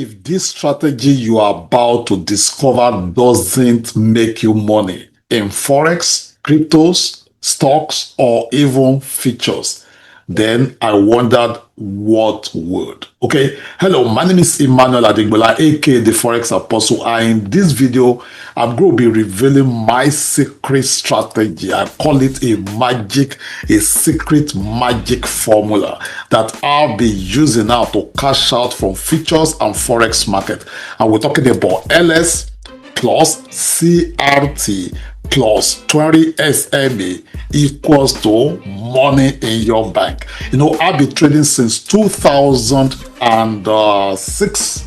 if this strategy you are about to discover doesn't make you money in Forex, cryptos, stocks, or even futures, then I wondered what would. Okay, hello, my name is Emmanuel Adigbola, aka the Forex Apostle, and in this video, I'm going to be revealing my secret strategy. I call it a secret magic formula that I'll be using now to cash out from futures and Forex market. And we're talking about LS plus CRT plus 20 SMA equals to money in your bank. You know, I've been trading since 2006.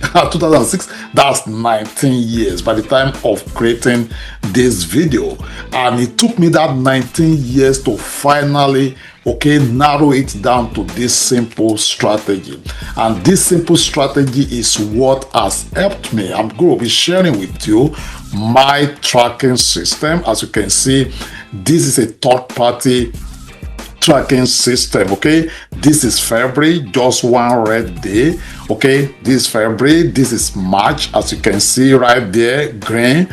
2006, that's 19 years by the time of creating this video, and it took me that 19 years to finally narrow it down to this simple strategy. And this simple strategy is what has helped me. I'm going to be sharing with you my tracking system. As you can see, this is a third-party tracking system. Okay, this is February, just one red day. Okay, this is February, this is March, as you can see right there, green.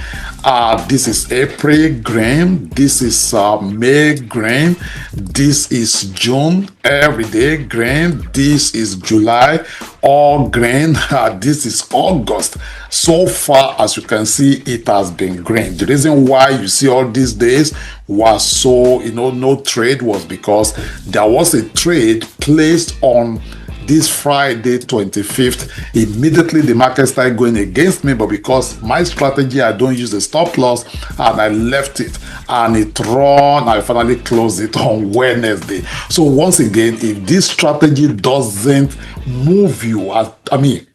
This is April, green. This is May, green. This is June, every day green. This is July, all green. This is August. So far, as you can see, it has been green. The reason why you see all these days was so, no trade was because there was a trade placed on this Friday 25th. Immediately the market started going against me, but because my strategy, I don't use the stop loss, and I left it and it run. I finally closed it on Wednesday. So once again, if this strategy doesn't move you,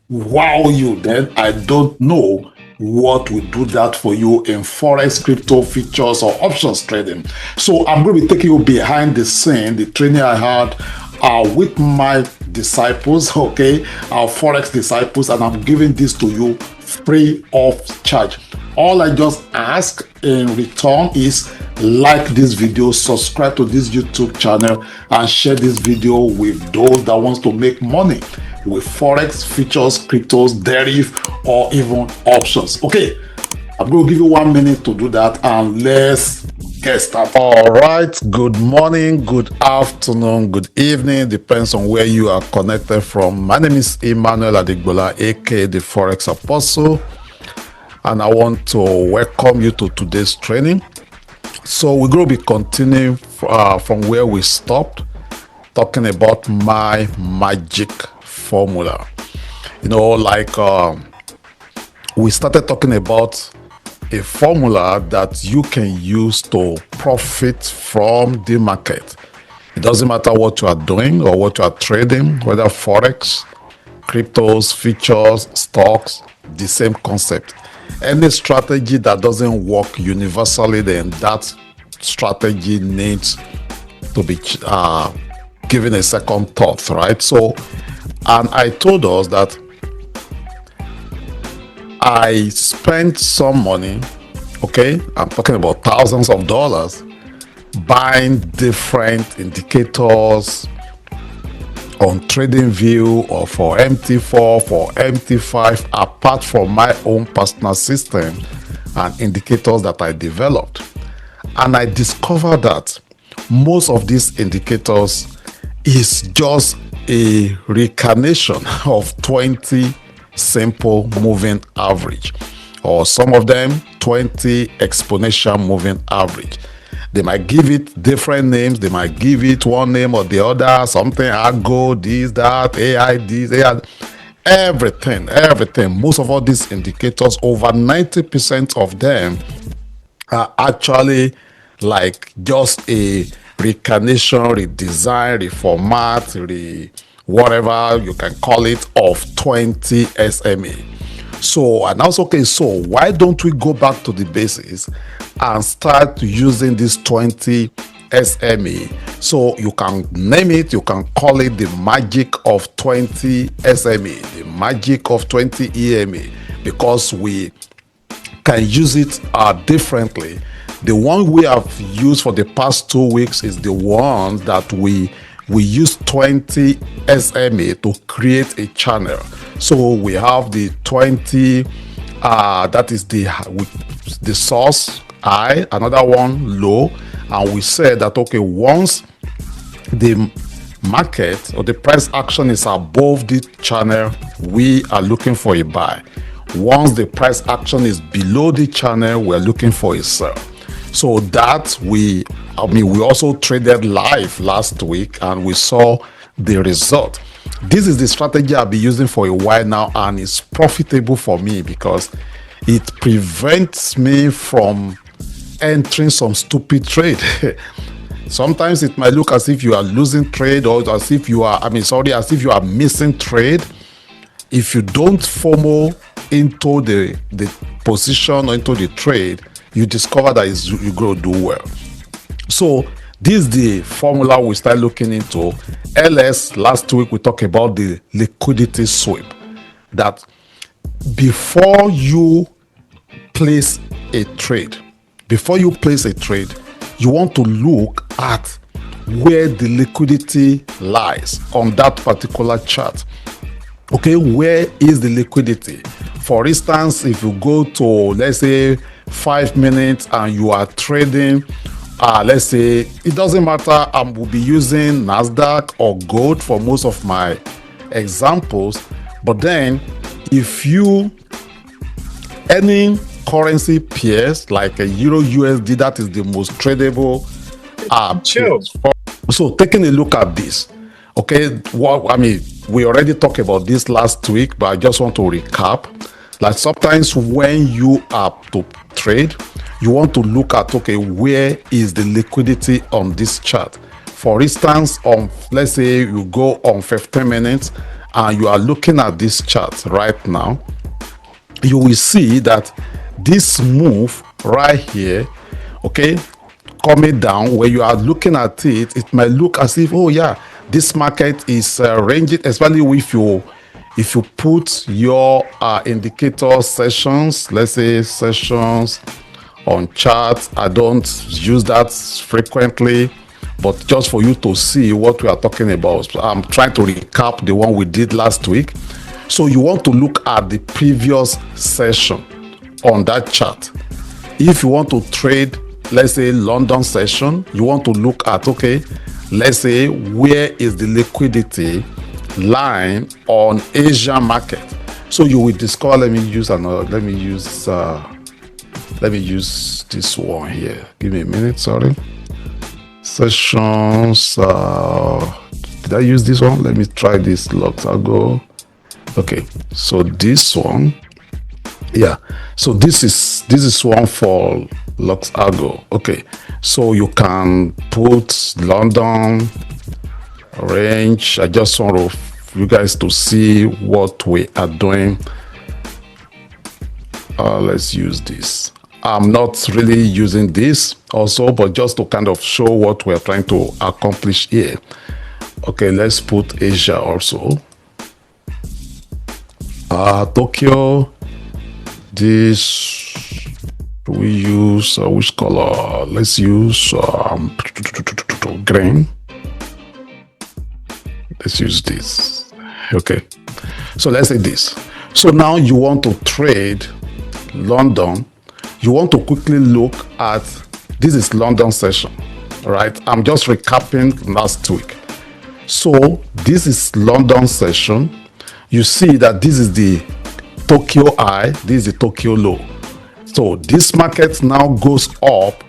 wow you, then I don't know what will do that for you in Forex, crypto, futures, or options trading. So I'm going to be taking you behind the scene, the training I had with my disciples, our Forex disciples, and I'm giving this to you free of charge. All I just ask in return is like this video, subscribe to this YouTube channel, and share this video with those that wants to make money with Forex, futures, cryptos, derivative, or even options. Okay, I'm going to give you 1 minute to do that, and let's get started. All right, good morning, good afternoon, good evening, depends on where you are connected from. My name is Emmanuel Adigbola, aka the Forex Apostle, and I want to welcome you to today's training. So we're going to be continuing from where we stopped, talking about my magic formula. We started talking about a formula that you can use to profit from the market. It doesn't matter what you are doing or what you are trading, whether Forex, cryptos, futures, stocks, the same concept. Any strategy that doesn't work universally, then that strategy needs to be given a second thought, right? So, and I told us that I spent some money, I'm talking about thousands of dollars, buying different indicators on TradingView or for MT4, for MT5, apart from my own personal system and indicators that I developed. And I discovered that most of these indicators is just a reincarnation of 20 simple moving average, or some of them 20 exponential moving average. They might give it different names, they might give it one name or the other, something Argo, this, that, AI, this, AI, everything. Most of all these indicators, over 90% of them are actually like just a reincarnation, redesign, reformat, whatever you can call it, of 20 SMA. So, and also, so why don't we go back to the basics and start using this 20 SMA? So you can name it, you can call it the magic of 20 SMA, the magic of 20 EMA, because we can use it differently. The one we have used for the past 2 weeks is the one that we use 20 SMA to create a channel. So we have the 20, that is the source high, another one low, and we said that okay, once the market or the price action is above the channel, we are looking for a buy. Once the price action is below the channel, we're looking for a sell. So that we also traded live last week and we saw the result. This is the strategy I've been using for a while now, and it's profitable for me because it prevents me from entering some stupid trade. Sometimes it might look as if you are losing trade, or as if you are, as if you are missing trade. If you don't FOMO into the position or into the trade, you discover that you're going to do well. So this is the formula we start looking into. LS, last week we talked about the liquidity sweep. That before you place a trade, you want to look at where the liquidity lies on that particular chart. Okay, where is the liquidity? For instance, if you go to, let's say, 5 minutes and you are trading, let's say, it doesn't matter, I will be using NASDAQ or gold for most of my examples. But then, if any currency pairs like a Euro USD, that is the most tradable. So taking a look at this, okay, we already talked about this last week, but I just want to recap. Like sometimes when you are to trade, you want to look at, okay, where is the liquidity on this chart? For instance, let's say you go on 15 minutes and you are looking at this chart right now, you will see that this move right here, okay, coming down, where you are looking at it, it might look as if, oh yeah, this market is ranging, especially if you put your indicator sessions, let's say sessions on charts. I don't use that frequently, but just for you to see what we are talking about. I'm trying to recap the one we did last week. So you want to look at the previous session on that chart. If you want to trade, let's say London session, you want to look at, okay, let's say where is the liquidity line on Asian market. So you will discover, let me use this one here. Give me a minute, sorry. Sessions, did I use this one? Let me try this. I'll go. Okay, so this one, yeah, so this is one for Luxargo. Okay, so you can put London range. I just want you guys to see what we are doing. Let's use this. I'm not really using this also, but just to kind of show what we're trying to accomplish here. Okay, let's put Asia also. Tokyo, this we use which color? Let's use green. Let's use this. Okay, so let's say this. So now you want to trade London. You want to quickly look at, this is London session, right? I'm just recapping last week. So this is London session. You see that this is the Tokyo high, this is the Tokyo low. So this market now goes up,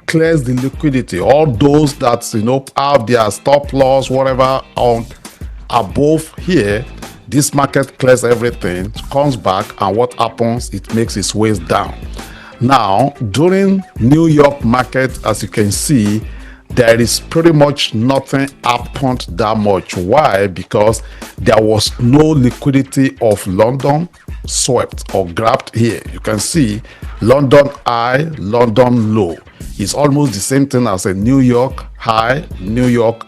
clears the liquidity. All those that have their stop loss, whatever, on above here, this market clears everything, comes back, and what happens? It makes its way down. Now, during New York market, as you can see, there is pretty much nothing happened that much. Why? Because there was no liquidity of London swept or grabbed here. You can see London high, London low. It's almost the same thing as a New York high, New York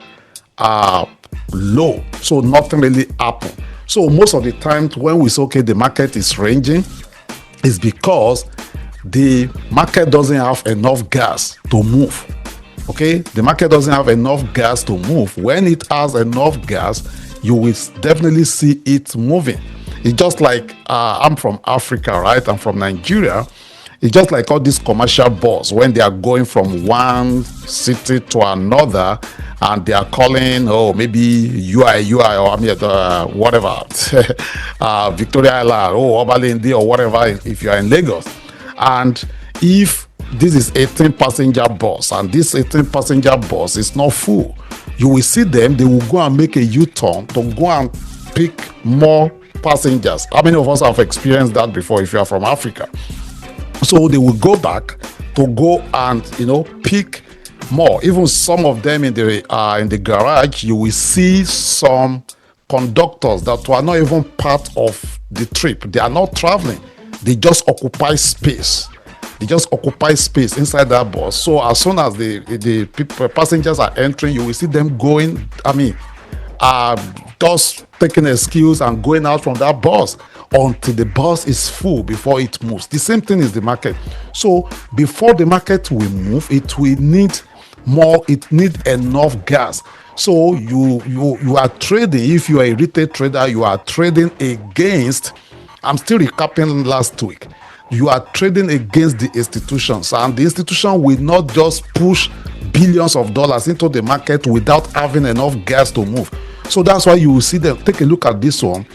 low. So nothing really happened. So most of the times when we say, okay, the market is ranging, it's because the market doesn't have enough gas to move. Okay, the market doesn't have enough gas to move. When it has enough gas, you will definitely see it moving. It's just like I'm from Africa, right? I'm from Nigeria. It's just like all these commercial bus when they are going from one city to another, and they are calling, oh, maybe UI, or I mean, whatever, Victoria Island, oh, Obalende, or whatever, if you are in Lagos. And if this is 18 passenger bus, and this 18 passenger bus is not full, you will see them, they will go and make a U-turn to go and pick more passengers. How many of us have experienced that before if you are from Africa? So they will go back to go and, pick more. Even some of them in the garage, you will see some conductors that were not even part of the trip. They are not traveling. They just occupy space. They just occupy space inside that bus. So as soon as the passengers are entering, you will see them going, just taking excuse and going out from that bus until the bus is full before it moves. The same thing is the market. So before the market will move, it will need more, it needs enough gas. So you are trading. If you are a retail trader, you are trading against, I'm still recapping last week, you are trading against the institutions, and the institution will not just push billions of dollars into the market without having enough gas to move. So that's why you will see them. Take a look at this one.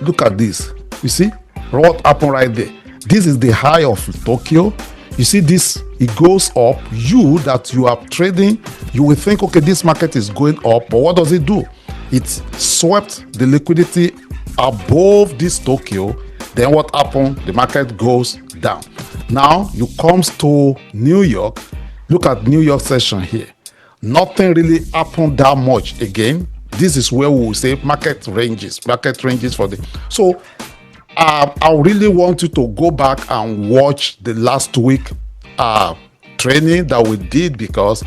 Look at this. You see what happened right there? This is the high of Tokyo. You see this, it goes up. You are trading, you will think, okay, this market is going up, but what does it do? It swept the liquidity above this Tokyo. Then what happened? The market goes down. Now you comes to New York. Look at New York session here. Nothing really happened that much again. This is where we will say market ranges for the. So I really want you to go back and watch the last week training that we did, because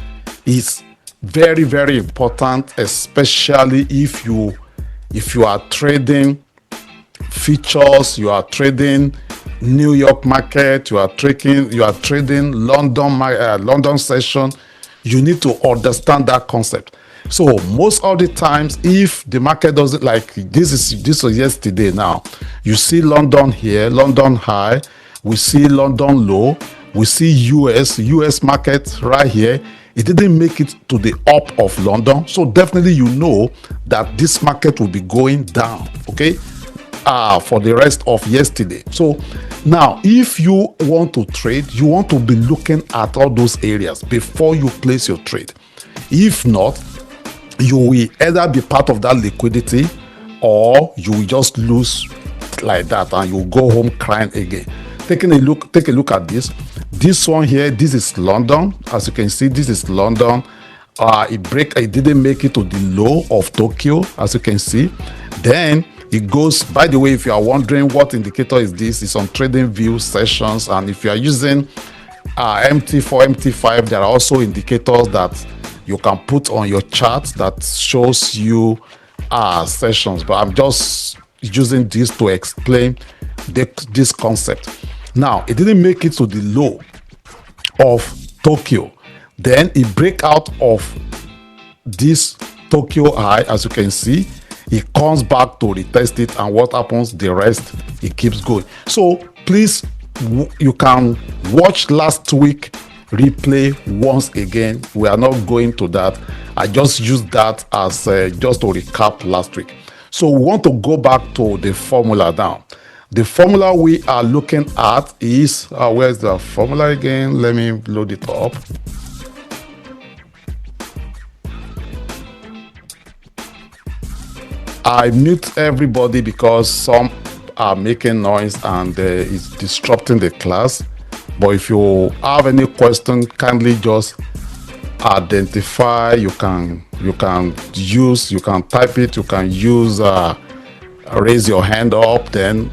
it's very, very important, especially if you are trading futures, you are trading New York market, you are trading London session. You need to understand that concept. So most of the times, if the market doesn't, like this was yesterday, now you see London here, London high, we see London low, we see US market right here. It didn't make it to the up of London, so definitely you know that this market will be going down, okay, for the rest of yesterday. So now, if you want to trade, you want to be looking at all those areas before you place your trade. If not, you will either be part of that liquidity, or you will just lose like that and you will go home crying again. Take a look at this. This one here, this is London. As you can see, this is London. It didn't make it to the low of Tokyo, as you can see. Then it goes, by the way, if you are wondering what indicator is this, it's on trading view sessions. And if you are using MT4, MT5, there are also indicators that you can put on your chart that shows you sessions. But I'm just using this to explain this concept. Now, it didn't make it to the low of Tokyo. Then it break out of this Tokyo high, as you can see. It comes back to retest it, and what happens? The rest, it keeps going. So please, you can watch last week replay once again. We are not going to that. I just used that as just to recap last week. So we want to go back to the formula now. The formula we are looking at is where's the formula again? Let me load it up. I mute everybody because some are making noise and it's disrupting the class. But if you have any question, kindly just identify. You can type it. You can use raise your hand up. Then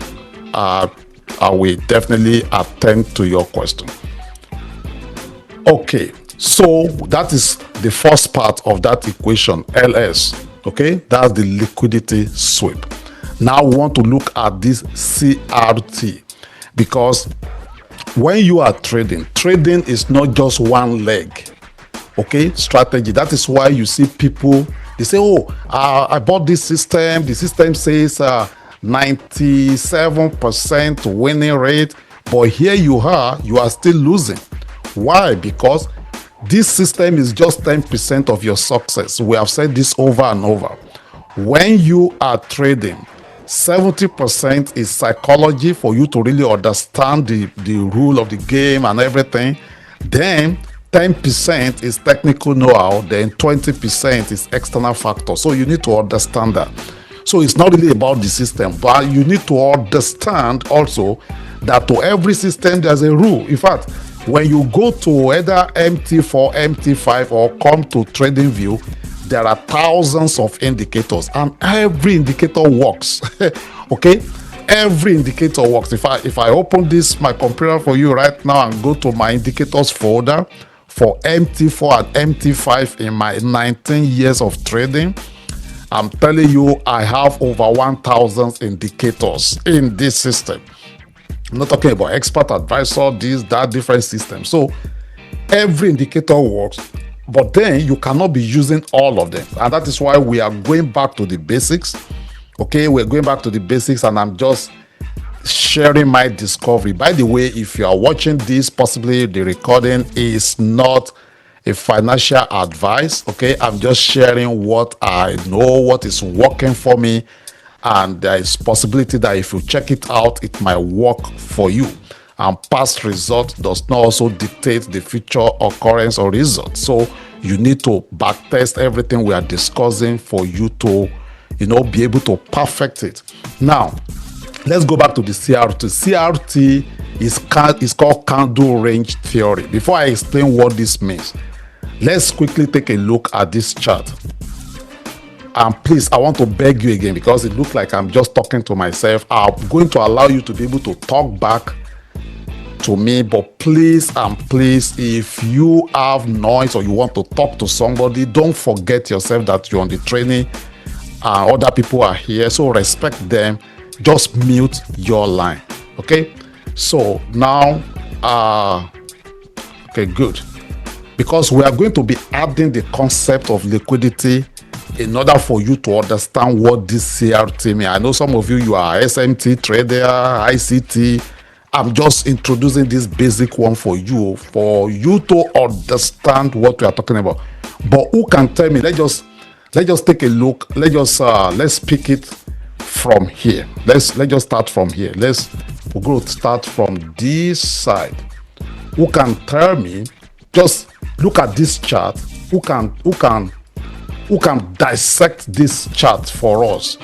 I will definitely attend to your question. Okay, so that is the first part of that equation, LS. Okay, that's the liquidity sweep. Now we want to look at this CRT, because when you are trading is not just one leg, okay, strategy. That is why you see people They say, oh, I bought this system. The system says 97% winning rate, but here you are still losing. Why? Because this system is just 10% of your success. We have said this over and over. When you are trading, 70% is psychology for you to really understand the rule of the game and everything. Then 10% is technical know-how. Then 20% is external factors. So you need to understand that. So it's not really about the system, but you need to understand also that to every system there's a rule. In fact, when you go to either MT4, MT5, or come to TradingView, there are thousands of indicators, and every indicator works. Okay, every indicator works. If I open this my computer for you right now and go to my indicators folder for MT4 and MT5 in my 19 years of trading, I'm telling you, I have over 1,000 indicators in this system. I'm not talking about expert advisor, this, that, different systems. So every indicator works, but then you cannot be using all of them. And that is why we are going back to the basics. Okay, we're going back to the basics, and I'm just sharing my discovery. By the way, if you are watching this, possibly the recording is not a financial advice. Okay, I'm just sharing what I know, what is working for me, and there is possibility that if you check it out, it might work for you. And past result does not also dictate the future occurrence or result. So you need to backtest everything we are discussing for you to, be able to perfect it. Now, let's go back to the CRT. CRT is called candle range theory. Before I explain what this means, let's quickly take a look at this chart. And please, I want to beg you again, because it looks like I'm just talking to myself. I'm going to allow you to be able to talk back to me, but please and please, if you have noise or you want to talk to somebody, don't forget yourself that you're on the training and other people are here, so respect them. Just mute your line. Okay, so now okay, good, because we are going to be adding the concept of liquidity in order for you to understand what this CRT means. I know some of you are SMT trader, ICT. I'm just introducing this basic one for you to understand what we are talking about. But who can tell me? Let's just take a look. Let's pick it from here. Let's just start from here. We're going to start from this side. Who can tell me? Just look at this chart. Who can dissect this chart for us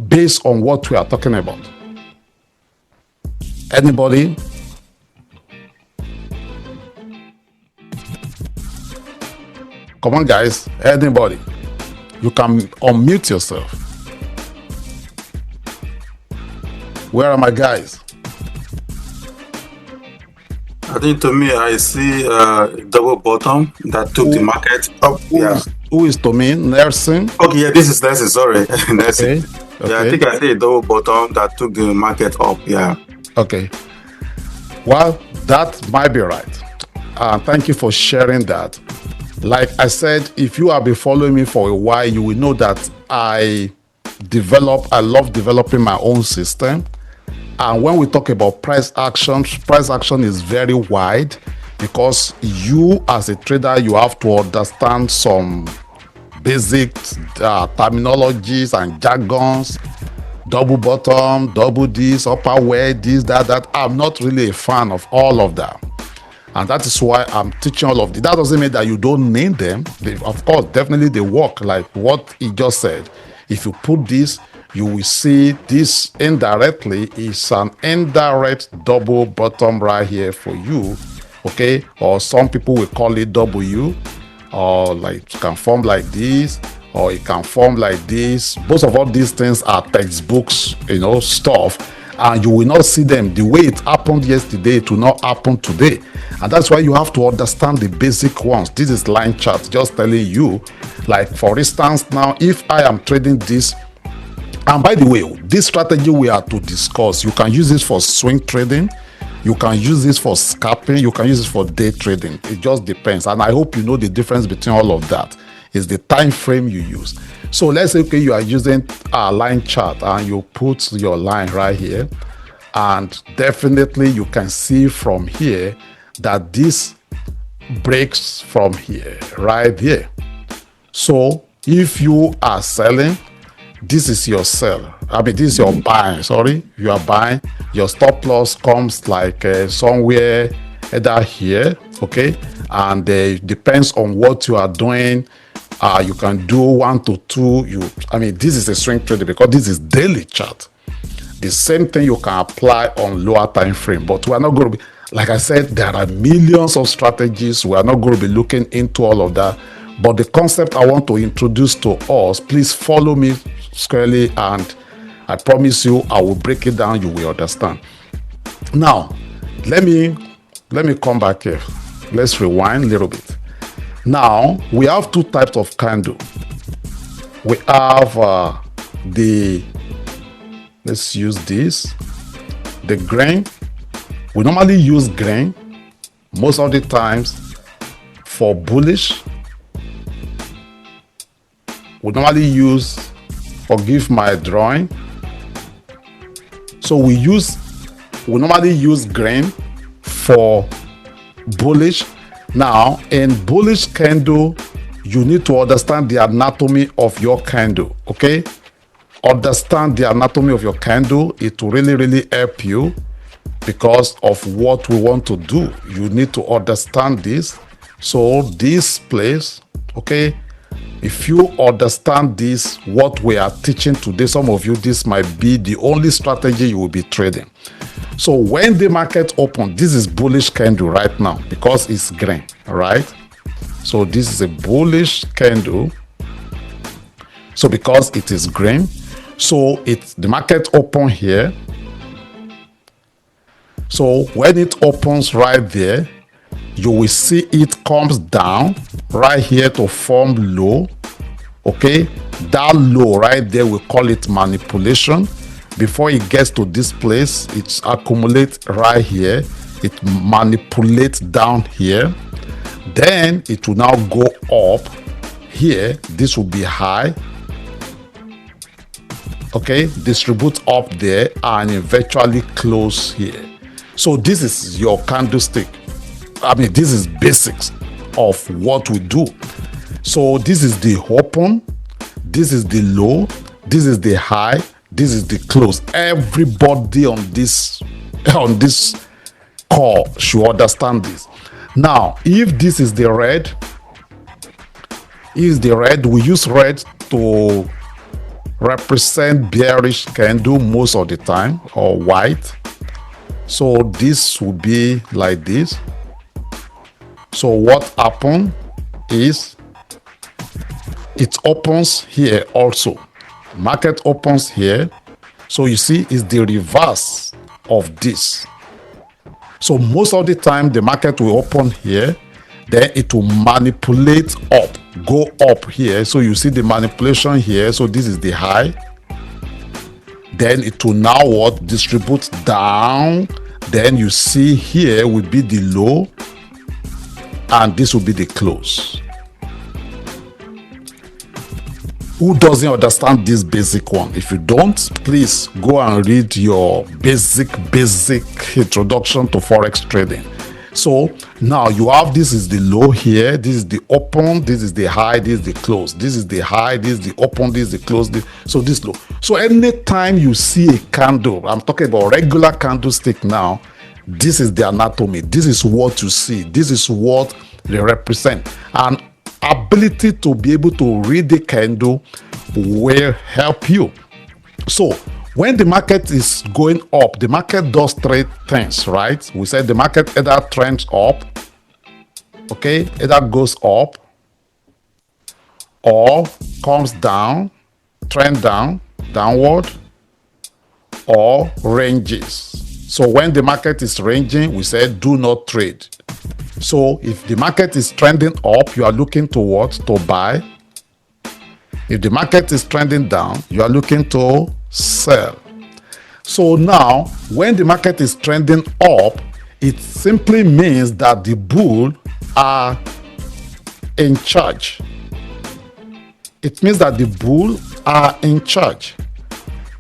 based on what we are talking about? Anybody? Come on, guys. Anybody? You can unmute yourself. Where are my guys? I think to me, I see a double bottom that took the market up. Who is to me? Nelson? Okay, yeah, this is Nelson. Sorry, Nelson. Okay. Yeah, I think I see a double bottom that took the market up. Yeah. Okay. Well, that might be right. Thank you for sharing that. Like I said, if you have been following me for a while, you will know that I love developing my own system. And when we talk about price action is very wide, because you as a trader, you have to understand some basic terminologies and jargons. Double bottom, double this, upper way, this, that. I'm not really a fan of all of that. And that is why I'm teaching all of this. That doesn't mean that you don't need them. Of course, definitely they work, like what he just said. If you put this, you will see this indirectly is an indirect double bottom right here for you. Okay, or some people will call it W, or like it can form like this, or it can form like this. Most of all these things are textbooks, stuff, and you will not see them the way it happened yesterday. It will not happen today, and that's why you have to understand the basic ones. This is line chart, just telling you, like for instance, now if I am trading this, and by the way, this strategy we are to discuss, you can use this for swing trading, you can use this for scalping, you can use this for day trading. It just depends, and I hope you know the difference between all of that. is the time frame you use. So let's say, okay, you are using a line chart and you put your line right here, and definitely you can see from here that this breaks from here, right here. So if you are selling, this is your sell. I mean, this is your buying. Sorry, you are buying. Your stop loss comes like somewhere either here, okay? And depends on what you are doing. You can do 1 to 2. I mean, this is a swing trading because this is daily chart. The same thing you can apply on lower time frame, but we're not going to be, like I said, there are millions of strategies. We are not going to be looking into all of that. But the concept I want to introduce to us, please follow me squarely, and I promise you I will break it down. You will understand. Now, let me come back here. Let's rewind a little bit. Now, we have two types of candle. We have let's use this, the grain. We normally use grain most of the times for bullish. We normally use, forgive my drawing. So we normally use grain for bullish. Now, in bullish candle, you need to understand the anatomy of your candle, okay? Understand the anatomy of your candle. It will really help you because of what we want to do. You need to understand this. So this place, okay, if you understand this, what we are teaching today, some of you, this might be the only strategy you will be trading. So when the market open, this is bullish candle right now because it's green, right? So this is a bullish candle. So because it is green, so the market open here. So when it opens right there, you will see it comes down right here to form low. Okay, that low right there, we call it manipulation. Before it gets to this place, it accumulates right here. It manipulates down here. Then it will now go up here. This will be high. Okay, distribute up there and eventually close here. So this is your candlestick. I mean, this is basics of what we do. So this is the open, this is the low, this is the high, this is the close. Everybody on this call should understand this. Now, if this is the red, we use red to represent bearish candle most of the time, or white. So this will be like this. So what happened is it opens here also. Market opens here. So you see it's the reverse of this. So most of the time the market will open here, then it will manipulate up, go up here. So you see the manipulation here. So this is the high. Then it will now what? Distribute down. Then you see here will be the low, and this will be the close. Who doesn't understand this basic one? If you don't, please go and read your basic introduction to forex trading. So now you have, this is the low here, this is the open, this is the high, this is the close, this is the high, this is the open, this is the close, so this low. So anytime you see a candle, I'm talking about regular candlestick now, this is the anatomy, this is what you see, this is what they represent. And ability to be able to read the candle will help you. So when the market is going up, the market does three things, right? We said the market either trends up, okay, either goes up or comes down, trend down, downward, or ranges. So when the market is ranging, we said do not trade. So if the market is trending up, you are looking to what? To buy. If the market is trending down, you are looking to sell. So now, when the market is trending up, it simply means that the bull are in charge. it means that the bull are in charge.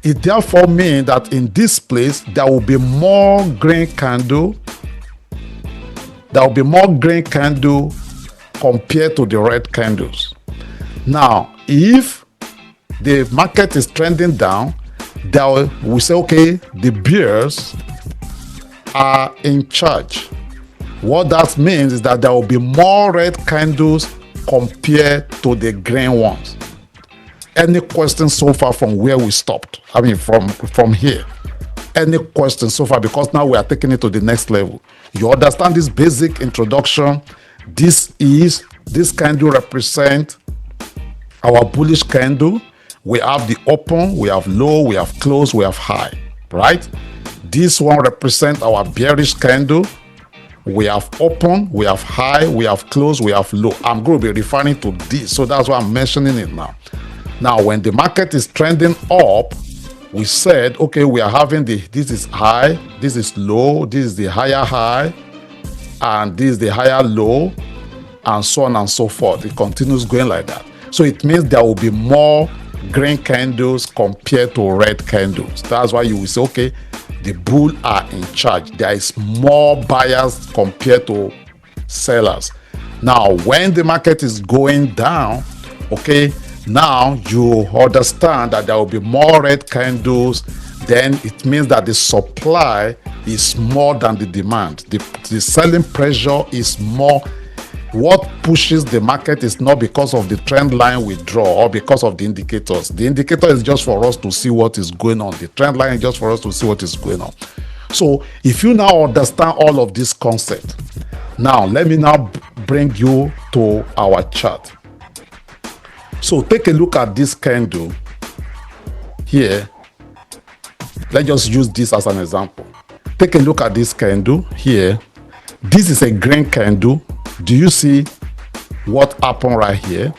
It therefore means that in this place there will be more green candle. There will be more green candle compared to the red candles. Now, if the market is trending down, we say, okay, the bears are in charge. What that means is that there will be more red candles compared to the green ones. Any questions so far from where we stopped? I mean, from here. Any questions so far? Because now we are taking it to the next level. You understand this basic introduction. This candle represent our bullish candle. We have the open, we have low, we have close, we have high, right? This one represent our bearish candle. We have open, we have high, we have close, we have low. I'm going to be referring to this, so that's why I'm mentioning it now. Now, when the market is trending up, we said, okay, we are having this is high, this is low, this is the higher high, and this is the higher low, and so on and so forth. It continues going like that. So it means there will be more green candles compared to red candles. That's why you will say, okay, the bull are in charge. There is more buyers compared to sellers. Now, when the market is going down, okay, now you understand that there will be more red candles. Then it means that the supply is more than the demand. The selling pressure is more. What pushes the market is not because of the trend line we draw or because of the indicators. The indicator is just for us to see what is going on. The trend line is just for us to see what is going on. So if you now understand all of this concept, now let me now bring you to our chart. So take a look at this candle here. Let's just use this as an example. Take a look at this candle here. This is a green candle. Do you see what happened right here?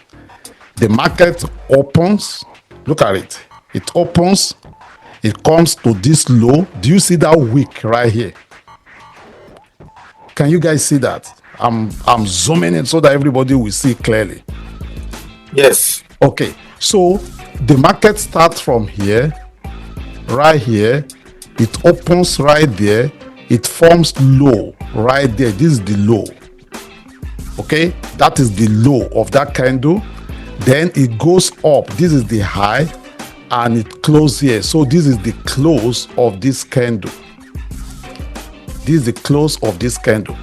The market opens. Look at it. It opens. It comes to this low. Do you see that wick right here? Can you guys see that? I'm zooming in so that everybody will see clearly. Yes. Okay. So the market starts from here, right here. It opens right there. It forms low right there. This is the low. Okay, that is the low of that candle. Then it goes up. This is the high, and it closes here. So this is the close of this candle. This is the close of this candle.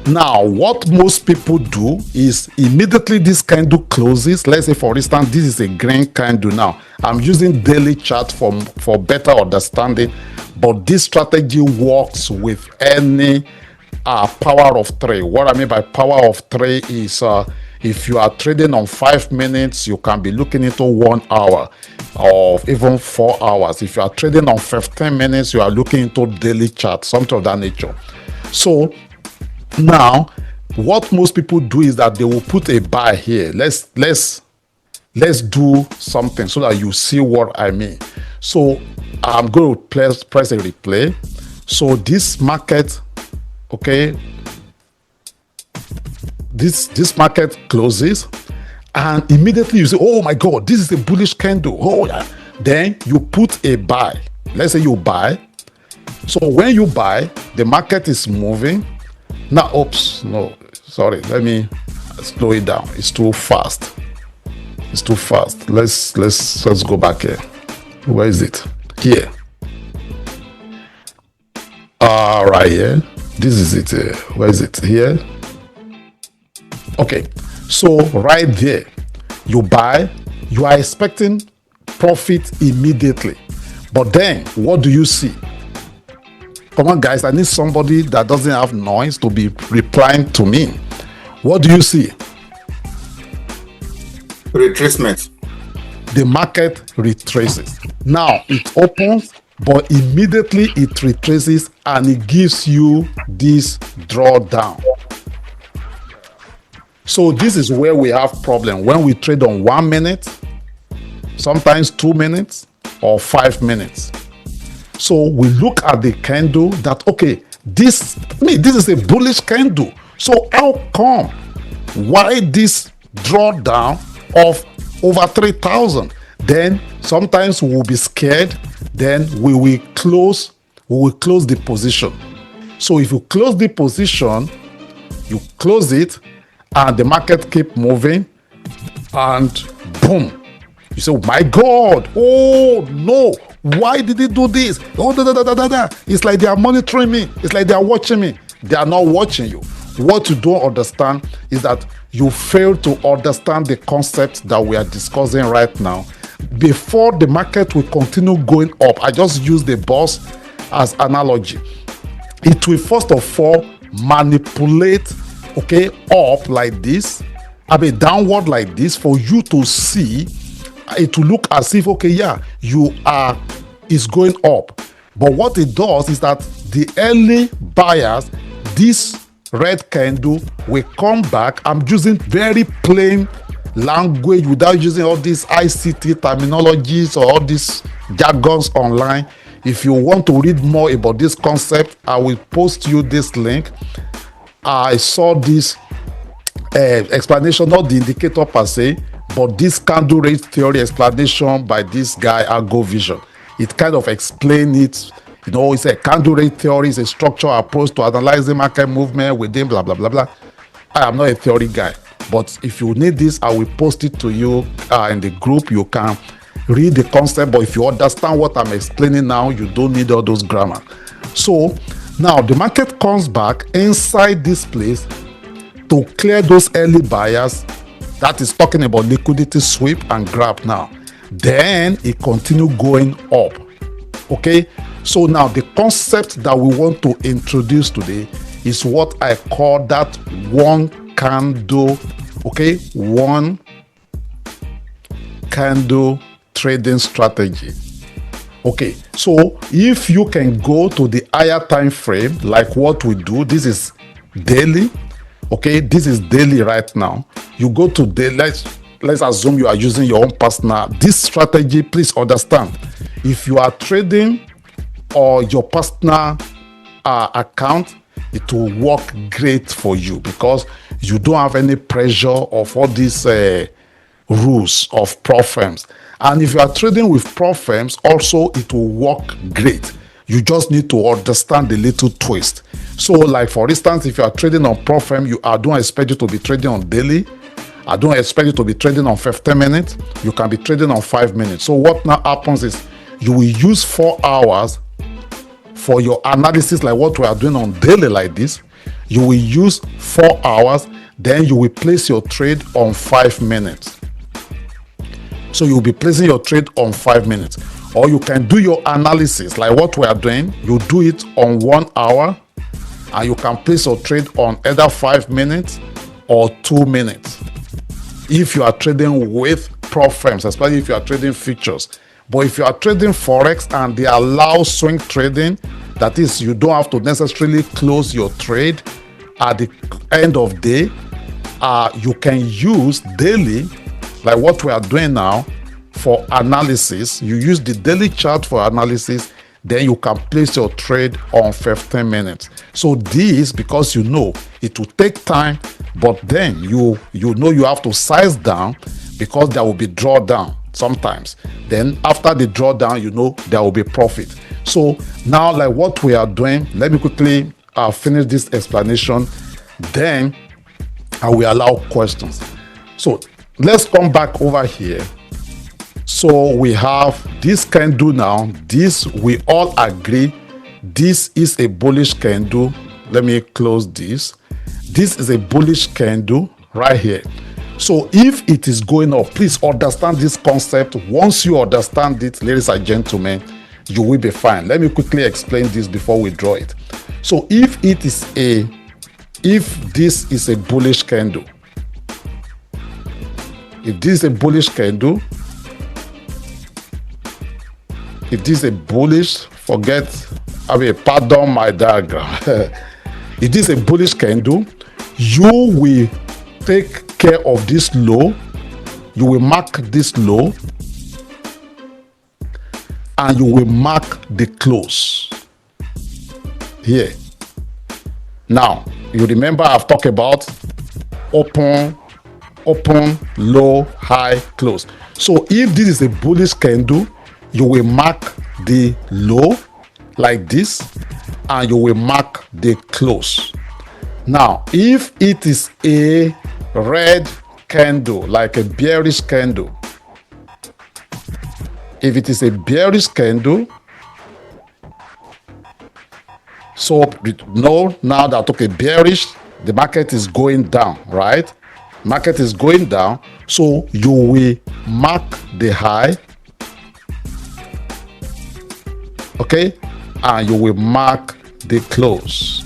Now, what most people do is immediately this candle closes. Let's say, for instance, this is a green candle. Now, I'm using daily chart for better understanding, but this strategy works with any power of three. What I mean by power of three is if you are trading on 5 minutes, you can be looking into 1 hour or even 4 hours. If you are trading on 15 minutes, you are looking into daily chart, something of that nature. So now what most people do is that they will put a buy here. Let's do something so that you see what I mean. So I'm going to press a replay. So this market, okay, this market closes, and immediately you say, oh my god, this is a bullish candle. Oh yeah. Then you put a buy. Let's say you buy. So when you buy, the market is moving. Now, oops, no, sorry, let me slow it down. It's too fast. It's too fast. Let's go back here. Where is it? Here. Right here. This is it. Where is it? Here. Okay. So right there, you buy. You are expecting profit immediately. But then, what do you see? Come on, guys. I need somebody that doesn't have noise to be replying to me. What do you see? Retracement. The market retraces. Now it opens, but immediately it retraces and it gives you this drawdown. So this is where we have problem when we trade on 1 minute, sometimes 2 minutes or 5 minutes. So we look at the candle that, okay, this is a bullish candle. So how come? Why this drawdown of over 3,000. Then sometimes we will be scared. Then we will close the position. So if you close the position, you close it, and the market keep moving, and boom, you say, oh my God, oh no, why did he do this? Oh, da, da, da, da, da, da. It's like they are monitoring me. It's like they are watching me. They are not watching you. What you don't understand is that you fail to understand the concept that we are discussing right now. Before the market will continue going up, I just use the bus as analogy. It will first of all manipulate, okay, up like this, I mean downward like this, for you to see. It will look as if, okay, yeah, it's going up. But what it does is that the early buyers, this red candle will come back. I'm using very plain language without using all these ICT terminologies or all these jargons online. If you want to read more about this concept, I will post you this link. I saw this explanation, not the indicator per se, but this candle rate theory explanation by this guy, Argo Vision. It kind of explains it. You know, it's a candle rate theory, it's a structural approach to analyzing market movement within blah, blah, blah, blah. I am not a theory guy, but if you need this, I will post it to you in the group. You can read the concept, but if you understand what I'm explaining now, you don't need all those grammar. So now the market comes back inside this place to clear those early buyers. That is talking about liquidity sweep and grab now. Then it continue going up. Okay, so now the concept that we want to introduce today is what I call that one candle, okay, one candle trading strategy. Okay, so if you can go to the higher time frame, like what we do, this is daily. Okay, this is daily right now. You go to daily. Let's assume you are using your own personal. This strategy, please understand, if you are trading or your personal account, it will work great for you because you don't have any pressure of all these rules of prop firms. And if you are trading with prop firms, also it will work great. You just need to understand the little twist. So like for instance, if you are trading on prop firm, I don't expect you to be trading on daily. I don't expect you to be trading on 15 minutes. You can be trading on 5 minutes. So what now happens is you will use 4 hours for your analysis, like what we are doing on daily like this. You will use 4 hours, then you will place your trade on 5 minutes. So you'll be placing your trade on 5 minutes. Or you can do your analysis like what we are doing. You do it on 1 hour, and you can place your trade on either 5 minutes or 2 minutes. If you are trading with prop firms, especially if you are trading futures. But if you are trading Forex and they allow swing trading, that is, you don't have to necessarily close your trade at the end of day, you can use daily, like what we are doing now, for analysis. You use the daily chart for analysis, then you can place your trade on 15 minutes. So this, because you know it will take time, but then you know you have to size down because there will be drawdown sometimes. Then after the drawdown, you know there will be profit. So now, like what we are doing, let me quickly finish this explanation, then I will allow questions. So let's come back over here. So we have this candle now. This, we all agree, this is a bullish candle. Let me close this. This is a bullish candle right here. So if it is going up, please understand this concept. Once you understand it, ladies and gentlemen, you will be fine. Let me quickly explain this before we draw it. So if this is a bullish candle, if this is a bullish candle, if this is a bullish, pardon my diagram. If this is a bullish candle, you will take care of this low. You will mark this low, and you will mark the close here. Now, you remember I've talked about open open, low, high, close. So if this is a bullish candle, you will mark the low like this, and you will mark the close. Now, if it is a red candle, like a bearish candle, if it is a bearish candle, so know now that, okay, bearish, the market is going down, right? Market is going down, so you will mark the high, okay, and you will mark the close.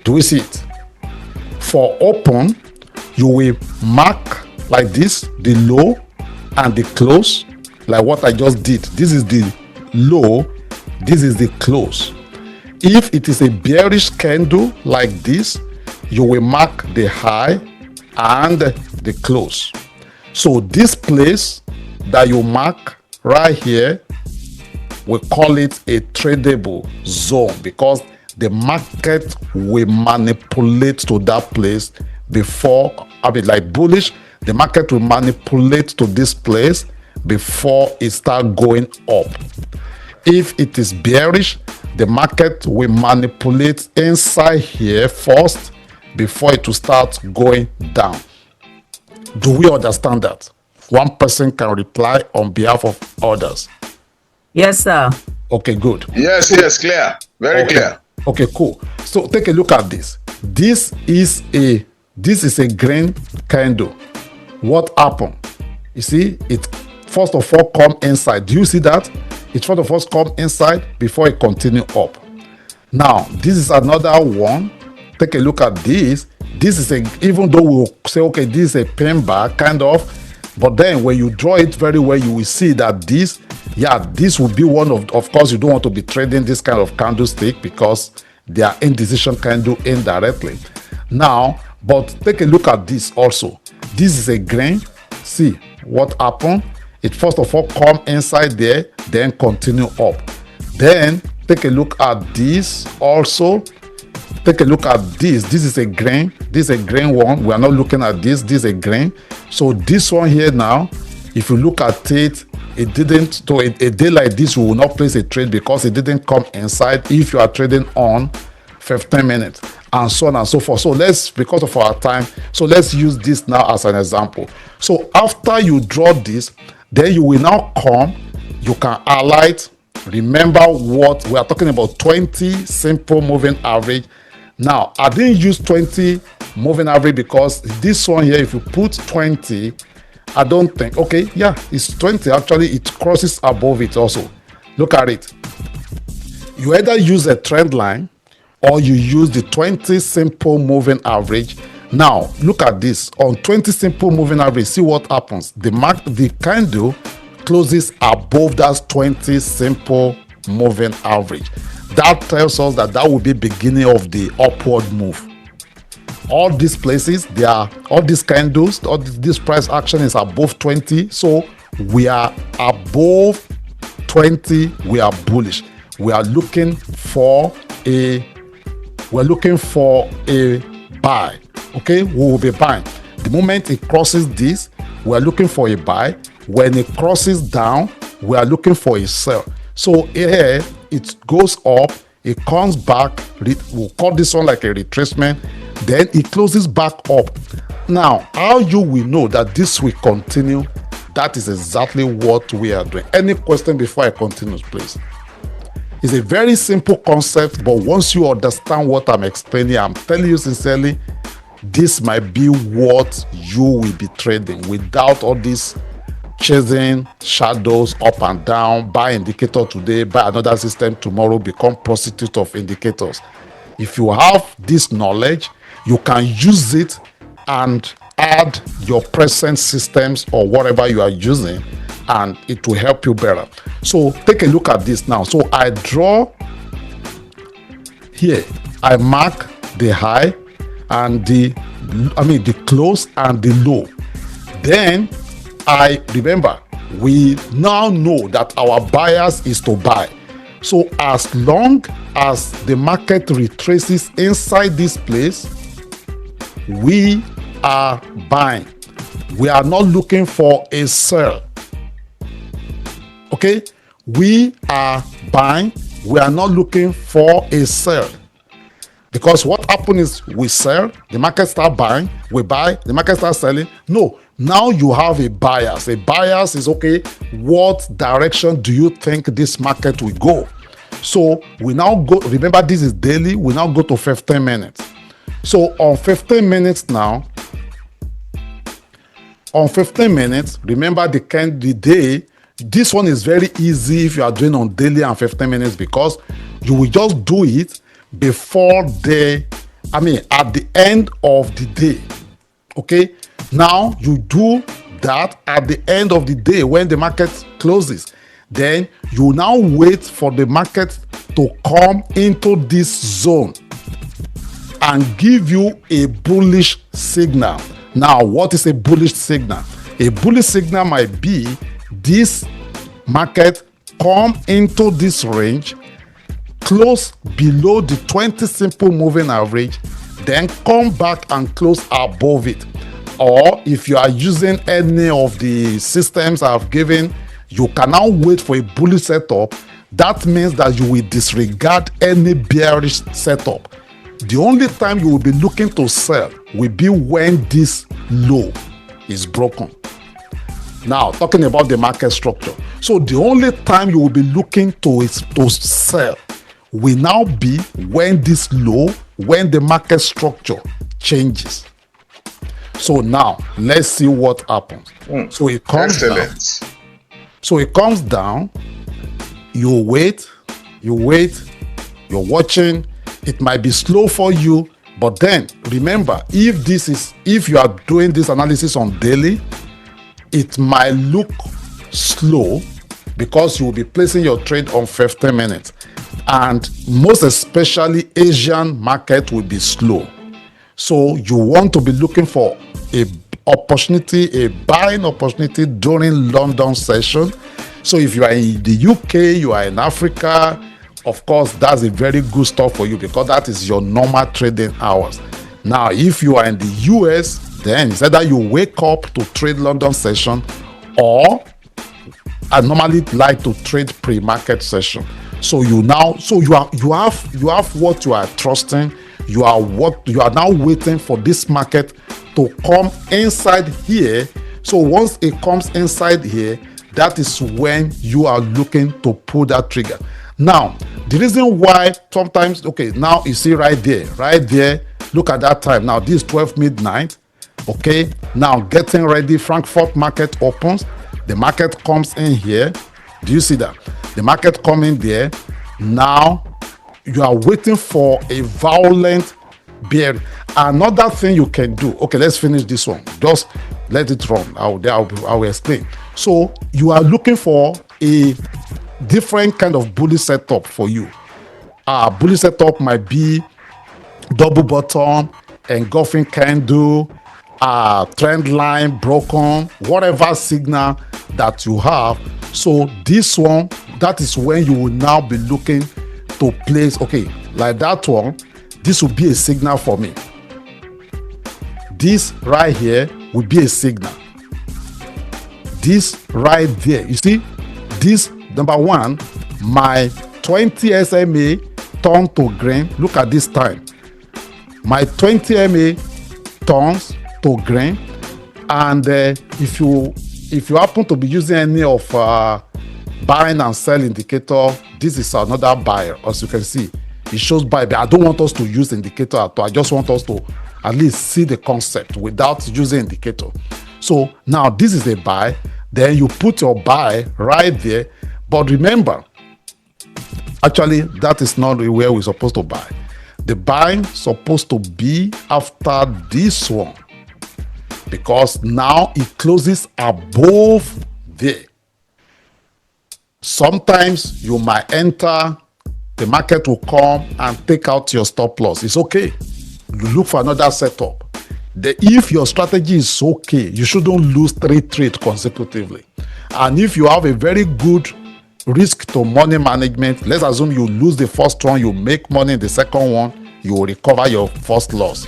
Do we see it? For open, you will mark like this, the low and the close, like what I just did. This is the low, this is the close. If it is a bearish candle like this, you will mark the high and the close. So this place that you mark right here, we call it a tradable zone, because the market will manipulate to that place before, like bullish, the market will manipulate to this place before it start going up. If it is bearish, the market will manipulate inside here first before it will start going down. Do we understand that? One person can reply on behalf of others. Yes, sir. Okay, good. Yes, clear. Very clear. Okay, cool. So take a look at this. This is a green candle. What happened? You see, it first of all come inside. Do you see that? It first of all come inside before it continue up. Now, this is another one. Take a look at this. This is even though we'll say, okay, this is a pin bar, kind of, but then when you draw it very well, you will see that this will be one of course, you don't want to be trading this kind of candlestick because they are indecision candle indirectly. Now, but take a look at this also. This is a grain. See what happened? It first of all come inside there, then continue up. Then take a look at this also. Take a look at this. This is a grain. This is a grain one. We are not looking at this. This is a grain. So this one here now, if you look at it, it didn't. So a day like this, we will not place a trade because it didn't come inside. If you are trading on 15 minutes and so on and so forth. So because of our time, so let's use this now as an example. So after you draw this, then you will now come. You can highlight. Remember what we are talking about: 20 simple moving average. Now, I didn't use 20 moving average because this one here, if you put 20, I don't think, okay, yeah, it's 20. Actually, it crosses above it also. Look at it. You either use a trend line or you use the 20 simple moving average. Now, look at this. On 20 simple moving average, see what happens. The candle closes above that 20 simple moving average. That tells us that will be beginning of the upward move. All these places, all these candles, all this price action is above 20. So we are above 20. We are bullish. We are looking for a buy. Okay, we will be buying. The moment it crosses this, we are looking for a buy. When it crosses down, we are looking for a sell. So here it goes up, it comes back. We'll call this one like a retracement. Then it closes back up. Now, how you will know that this will continue? That is exactly what we are doing. Any question before I continue, please? It's a very simple concept, but once you understand what I'm explaining, I'm telling you sincerely, this might be what you will be trading without all this chasing shadows up and down. Buy indicator today, buy another system tomorrow, become prostitute of indicators. If you have this knowledge, you can use it and add your present systems or whatever you are using, and it will help you better. So take a look at this now. So I draw here, I mark the high and the close and the low. Then I remember, we now know that our bias is to buy. So as long as the market retraces inside this place, we are buying. We are not looking for a sell. Okay? We are buying. We are not looking for a sell. Because what happened is we sell, the market start buying, we buy, the market start selling. No, now you have a bias. A bias is, okay, what direction do you think this market will go? So we now go, remember this is daily, we now go to 15 minutes. So on 15 minutes now, remember the day, this one is very easy if you are doing on daily and 15 minutes because you will just do it before at the end of the day. Okay, now you do that at the end of the day when the market closes. Then you now wait for the market to come into this zone and give you a bullish signal. Now, what is a bullish signal? A bullish signal might be this market come into this range, close below the 20 simple moving average, then come back and close above it. Or if you are using any of the systems I've given, you can now wait for a bullish setup. That means that you will disregard any bearish setup. The only time you will be looking to sell will be when this low is broken. Now, talking about the market structure. So the only time you will be looking to sell will now be when this low, when the market structure changes. So now, let's see what happens. So it comes down. So it comes down, you wait, you're watching. It might be slow for you, but then remember, if you are doing this analysis on daily, it might look slow because you will be placing your trade on 15 minutes. And most especially Asian market will be slow. So you want to be looking for a buying opportunity during London session. So if you are in the UK, you are in Africa, of course, that's a very good stuff for you because that is your normal trading hours. Now, if you are in the US, then it's either you wake up to trade London session, or I normally like to trade pre-market session. So you have what you are trusting. You are now waiting for this market to come inside here. So once it comes inside here, that is when you are looking to pull that trigger. Now, the reason why sometimes, okay, now you see right there, look at that time. Now this is 12 midnight. Okay, now getting ready, Frankfurt market opens, the market comes in here. Do you see that? The market coming there. Now you are waiting for a violent bear. Another thing you can do, okay, let's finish this one. Just let it run. I will explain. So you are looking for a different kind of bullish setup for you. Bullish setup might be double bottom, engulfing candle, trend line broken, whatever signal that you have. So this one, that is when you will now be looking to place, okay, like that one, this will be a signal for me. This right here will be a signal. This right there, you see, this number one, my 20 SMA turned to green. Look at this time. My 20 MA turns to green, and if you happen to be using any of buying and sell indicator, this is another buyer. As you can see, it shows buy, but I don't want us to use indicator at all. I just want us to at least see the concept without using indicator. So now this is a buy. Then you put your buy right there. But remember, actually, that is not where we're supposed to buy. The buying supposed to be after this one, because now it closes above there. Sometimes you might enter, the market will come and take out your stop loss. It's okay. You look for another setup. If your strategy is okay, you shouldn't lose 3 trades consecutively. And if you have a very good risk to money management, let's assume you lose the first one, you make money in the second one, you will recover your first loss.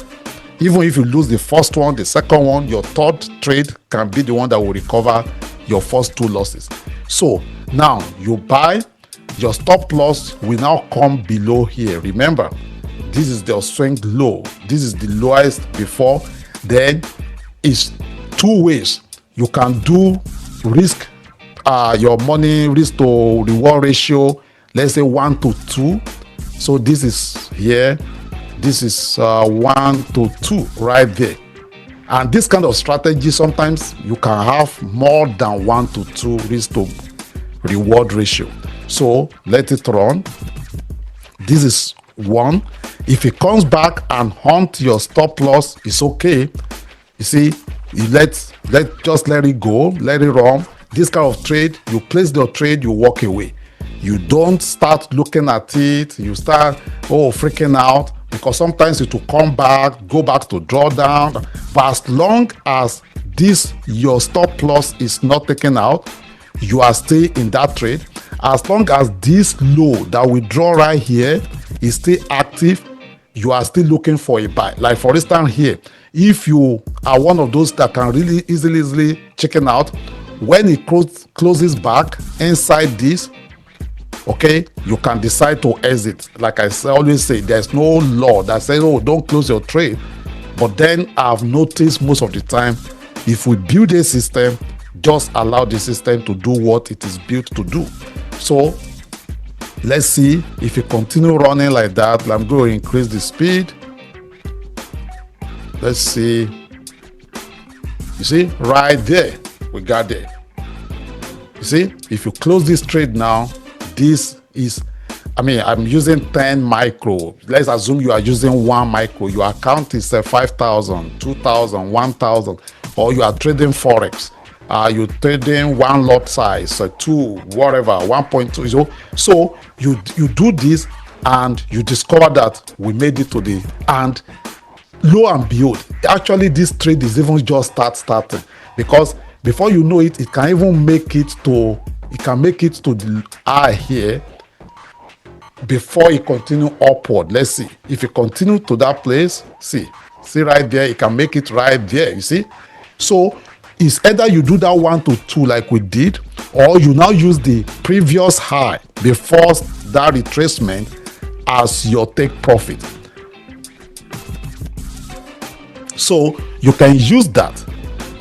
Even if you lose the first one, the second one, your third trade can be the one that will recover your first two losses. So now you buy, your stop loss will now come below here. Remember, this is the swing low. This is the lowest before. Then it's two ways. You can do risk, your money risk to reward ratio, let's say 1 to 2. So this is here. This is 1 to 2 right there. And this kind of strategy, sometimes you can have more than 1 to 2 risk to reward ratio. So let it run. This is 1. If it comes back and hunt your stop loss, it's okay. You see, you just let it go, let it run. This kind of trade, you place the trade, you walk away. You don't start looking at it. You start freaking out, because sometimes it will come back, go back to drawdown. But as long as this your stop loss is not taken out, you are still in that trade. As long as this low that we draw right here is still active, you are still looking for a buy. Like for instance here, if you are one of those that can really easily chicken out, when it closes back inside this, okay, you can decide to exit. Like I always say, there's no law that says, oh, don't close your trade. But then I've noticed most of the time, if we build a system, just allow the system to do what it is built to do. So let's see if you continue running like that. I'm going to increase the speed. Let's see. You see, right there, we got there. You see, if you close this trade now, this is, I'm using 10 micro. Let's assume you are using 1 micro. Your account is 5,000, 2,000, 1,000, or you are trading Forex. You're trading one lot size, 2, whatever, 1.2. So you do this and you discover that we made it to the, and lo and behold, actually this trade is even just starting, because before you know it, it can even make it to, the eye here before it continue upward. Let's see if it continue to that place. See right there, it can make it right there. You see, so it's either you do that 1 to 2 like we did, or you now use the previous high before that retracement as your take profit. So you can use that.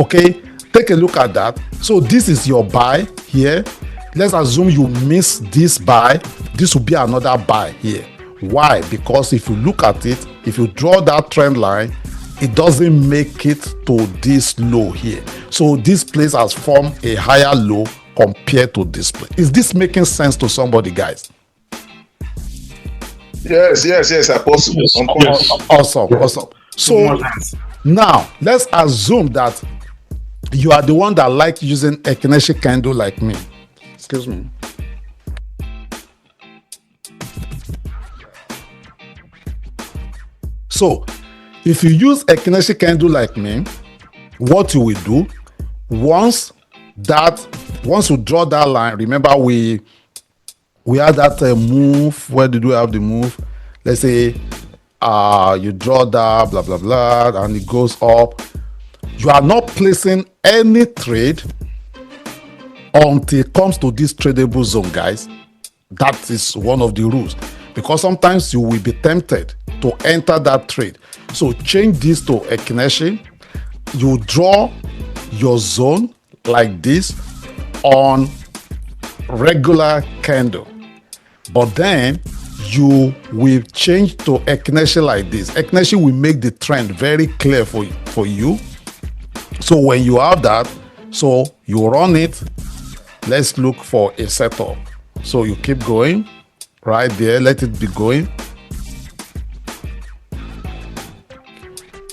Okay, take a look at that. So this is your buy here. Let's assume you miss this buy. This will be another buy here. Why? Because if you look at it, if you draw that trend line, it doesn't make it to this low here. So this place has formed a higher low compared to this place. Is this making sense to somebody, guys? Yes, Apostle. Yes. Awesome. So now let's assume that you are the one that like using a Keneshi candle like me. Excuse me. So if you use a Keneshi candle like me, what you will do, once you draw that line, remember we had that move. Where did we have the move? Let's say you draw that, blah blah blah, and it goes up. You are not placing any trade until it comes to this tradable zone, guys. That is one of the rules, because sometimes you will be tempted to enter that trade. So change this to a Keneshi. You draw your zone like this on regular candle, but then you will change to a Keneshi like this. A Keneshi will make the trend very clear for you. So when you have that, so you run it. Let's look for a setup. So you keep going right there, let it be going.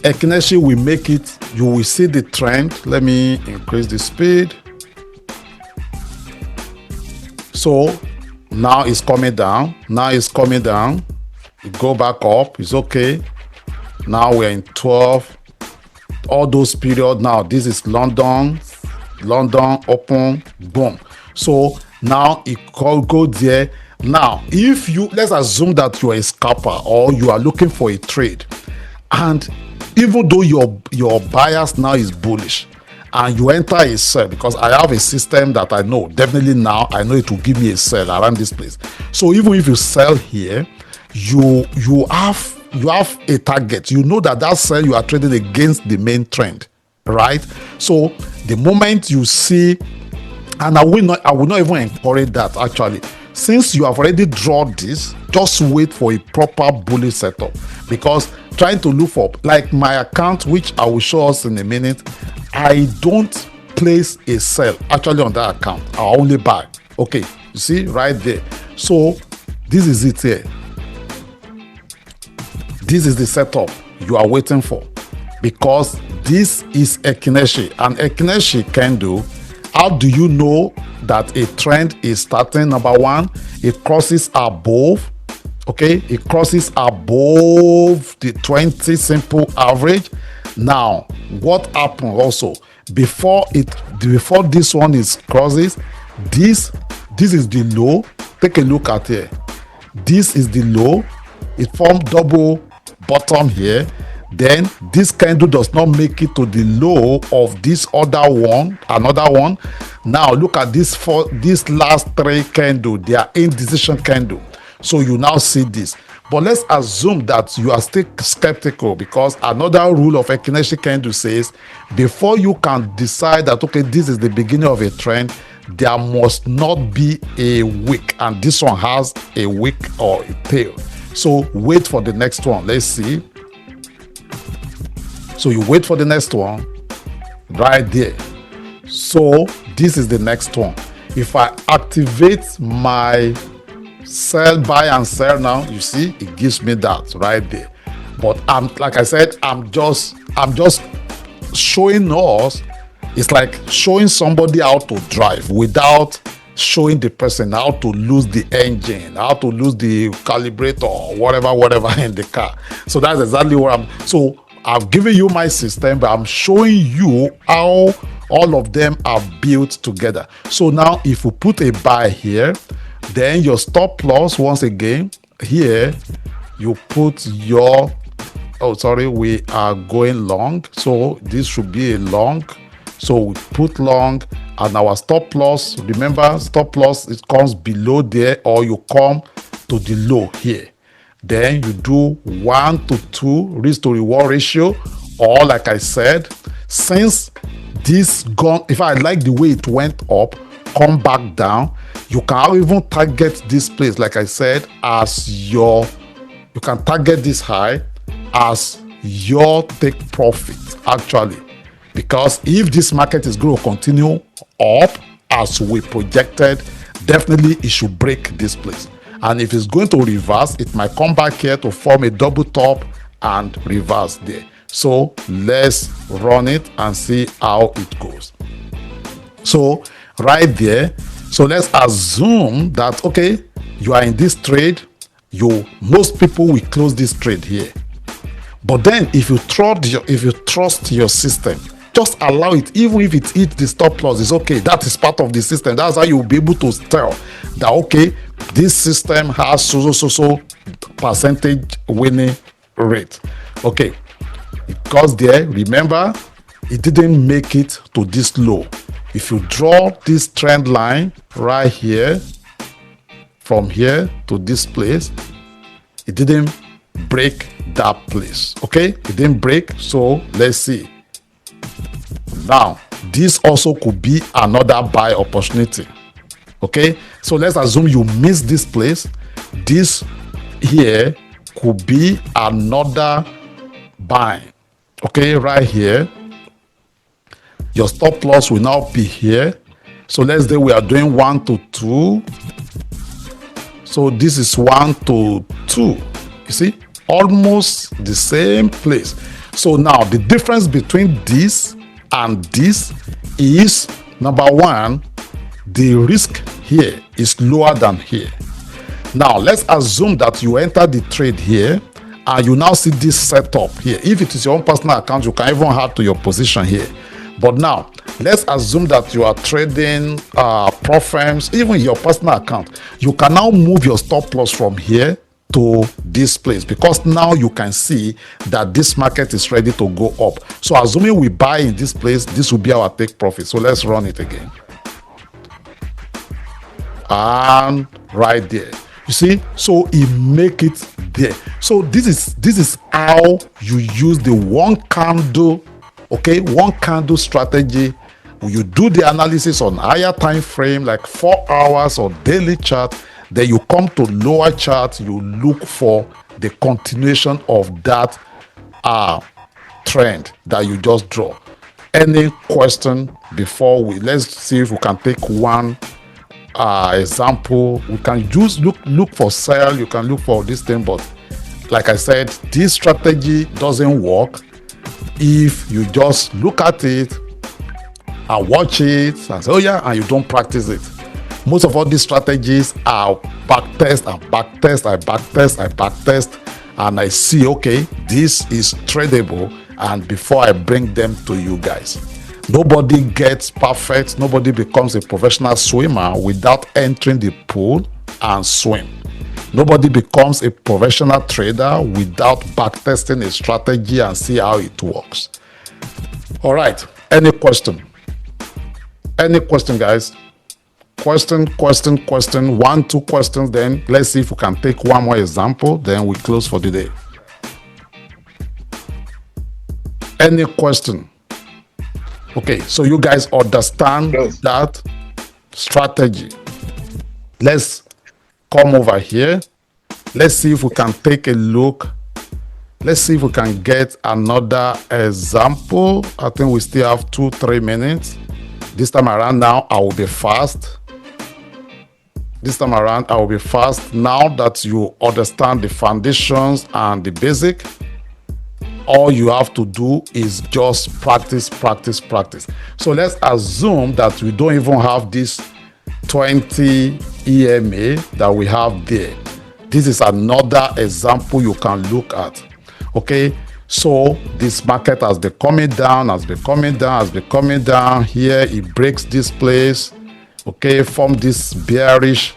A Keneshi will make it, you will see the trend. Let me increase the speed. So now it's coming down. It go back up, it's okay. Now we're in 12. All those periods, now this is London, open, boom. So now it go there. Now, if you, let's assume that you are a scalper or you are looking for a trade, and even though your bias now is bullish and you enter a sell, because I have a system that I know definitely now I know it will give me a sell around this place. So even if you sell here, you have a target. You know that sell you are trading against the main trend, right? So the moment you see, and I will not even encourage that actually. Since you have already drawn this, just wait for a proper bullish setup, because trying to look for, like my account, which I will show us in a minute, I don't place a sell actually on that account. I only buy. Okay, you see right there. So this is it here. This is the setup you are waiting for, because this is Ekineshi, and Ekineshi candle. How do you know that a trend is starting? Number one, it crosses above. Okay, it crosses above the 20 simple average. Now, what happened also before this one is crosses? This is the low. Take a look at here. This is the low. It formed double bottom here. Then this candle does not make it to the low of this other one, another one. Now look at this last three candle, they are indecision candle. So you now see this. But let's assume that you are still skeptical, because another rule of Ekineshi candle says before you can decide that okay, this is the beginning of a trend, there must not be a wick, and this one has a wick or a tail. So wait for the next one. Let's see. So you wait for the next one right there. So this is the next one. If I activate my sell, buy and sell now, you see it gives me that right there. But like I said, I'm just showing us. It's like showing somebody how to drive without showing the person how to lose the engine, how to lose the calibrator, whatever in the car. So that's exactly what so I've given you my system, but I'm showing you how all of them are built together. So now if you put a buy here, then your stop loss, once again here you put your, oh sorry, we are going long, so this should be a long. So we put long, and our stop loss, remember stop loss, it comes below there, or you come to the low here. Then you do 1 to 2 risk to reward ratio, or like I said, since this gone, if I like the way it went up, come back down, you can even target this place, like I said, as your, you can target this high as your take profit actually, because if this market is going to continue up as we projected, definitely it should break this place. And if it's going to reverse, it might come back here to form a double top and reverse there. So let's run it and see how it goes. So right there, so let's assume that okay, you are in this trade, most people will close this trade here. But then if you trust your system, just allow it. Even if it hits the stop loss, it's okay. That is part of the system. That's how you'll be able to tell that okay, this system has so percentage winning rate. Okay, because there, remember, it didn't make it to this low. If you draw this trend line right here, from here to this place, it didn't break that place. Okay, it didn't break. So let's see. Now this also could be another buy opportunity. Okay, so let's assume you miss this place. This here could be another buy. Okay, right here your stop loss will now be here. So let's say we are doing 1 to 2. So this is 1 to 2. You see, almost the same place. So now the difference between this and this is, number one, the risk here is lower than here. Now let's assume that you enter the trade here and you now see this setup here. If it is your own personal account, you can even add to your position here. But now let's assume that you are trading prop firms, even your personal account. You can now move your stop loss from here to this place, because now you can see that this market is ready to go up. So assuming we buy in this place, this will be our take profit. So let's run it again. And right there, you see, so it make it there. So this is how you use the one candle, okay, one candle strategy. You do the analysis on higher time frame, like 4 hours or daily chart. Then you come to lower chart, you look for the continuation of that trend that you just draw. Any question before let's see if we can take one example. We can just look for sell, you can look for this thing, but like I said, this strategy doesn't work if you just look at it and watch it and say, oh yeah, and you don't practice it. Most of all these strategies are backtest and backtest, I backtest, and I see, okay, this is tradable, and before I bring them to you guys. Nobody gets perfect, nobody becomes a professional swimmer without entering the pool and swim. Nobody becomes a professional trader without backtesting a strategy and see how it works. All right, any question? Any question, guys? Question, 1, 2 questions, then let's see if we can take one more example, then we close for the day. Any question? Okay, so you guys understand that strategy. Let's come over here. Let's see if we can take a look. Let's see if we can get another example. I think we still have 2-3 minutes. This time around now, I will be fast. Now that you understand the foundations and the basic, all you have to do is just practice. So let's assume that we don't even have this 20 EMA that we have there. This is another example you can look at. Okay, so this market has been coming down, here it breaks this place, okay, from this bearish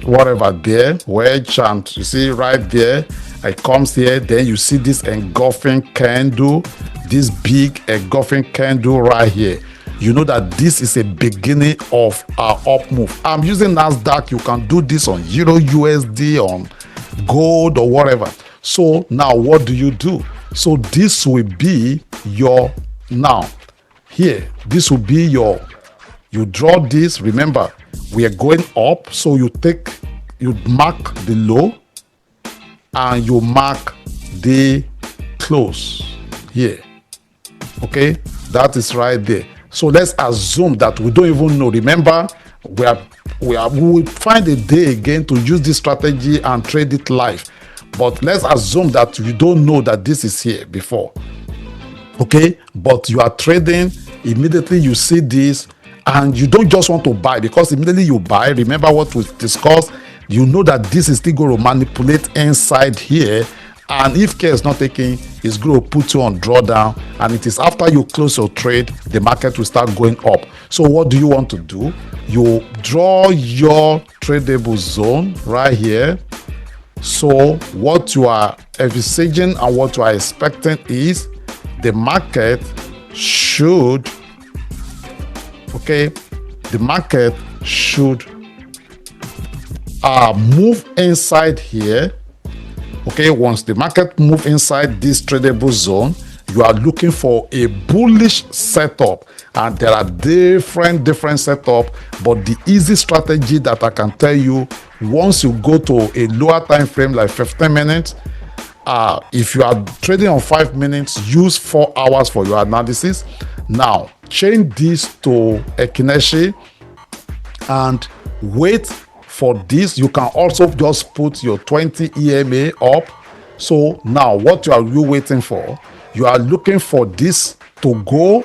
whatever there, wedge, and you see right there, it comes here, then you see this engulfing candle, this big engulfing candle right here. You know that this is a beginning of our up move. I'm using NASDAQ. You can do this on Euro USD, on gold, or whatever. So now what do? So this will be your, now here, this will be your, you draw this. Remember, we are going up, so you mark the low and you mark the close here. Okay, that is right there. So let's assume that we don't even know. Remember, we will find a day again to use this strategy and trade it live. But let's assume that you don't know that this is here before. Okay, but you are trading, immediately you see this, and you don't just want to buy, because immediately you buy, remember what we discussed, you know that this is still going to manipulate inside here, and if care is not taken, it's going to put you on drawdown, and it is after you close your trade, the market will start going up. So what do you want to do? You draw your tradable zone right here. So what you are envisaging and what you are expecting is the market should, okay, the market should move inside here. Okay, once the market move inside this tradable zone, you are looking for a bullish setup, and there are different setup, but the easy strategy that I can tell you, once you go to a lower time frame like 15 minutes, if you are trading on 5 minutes, use 4 hours for your analysis. Now change this to Ekineshi and wait for this. You can also just put your 20 EMA up. So now what are you waiting for? You are looking for this to go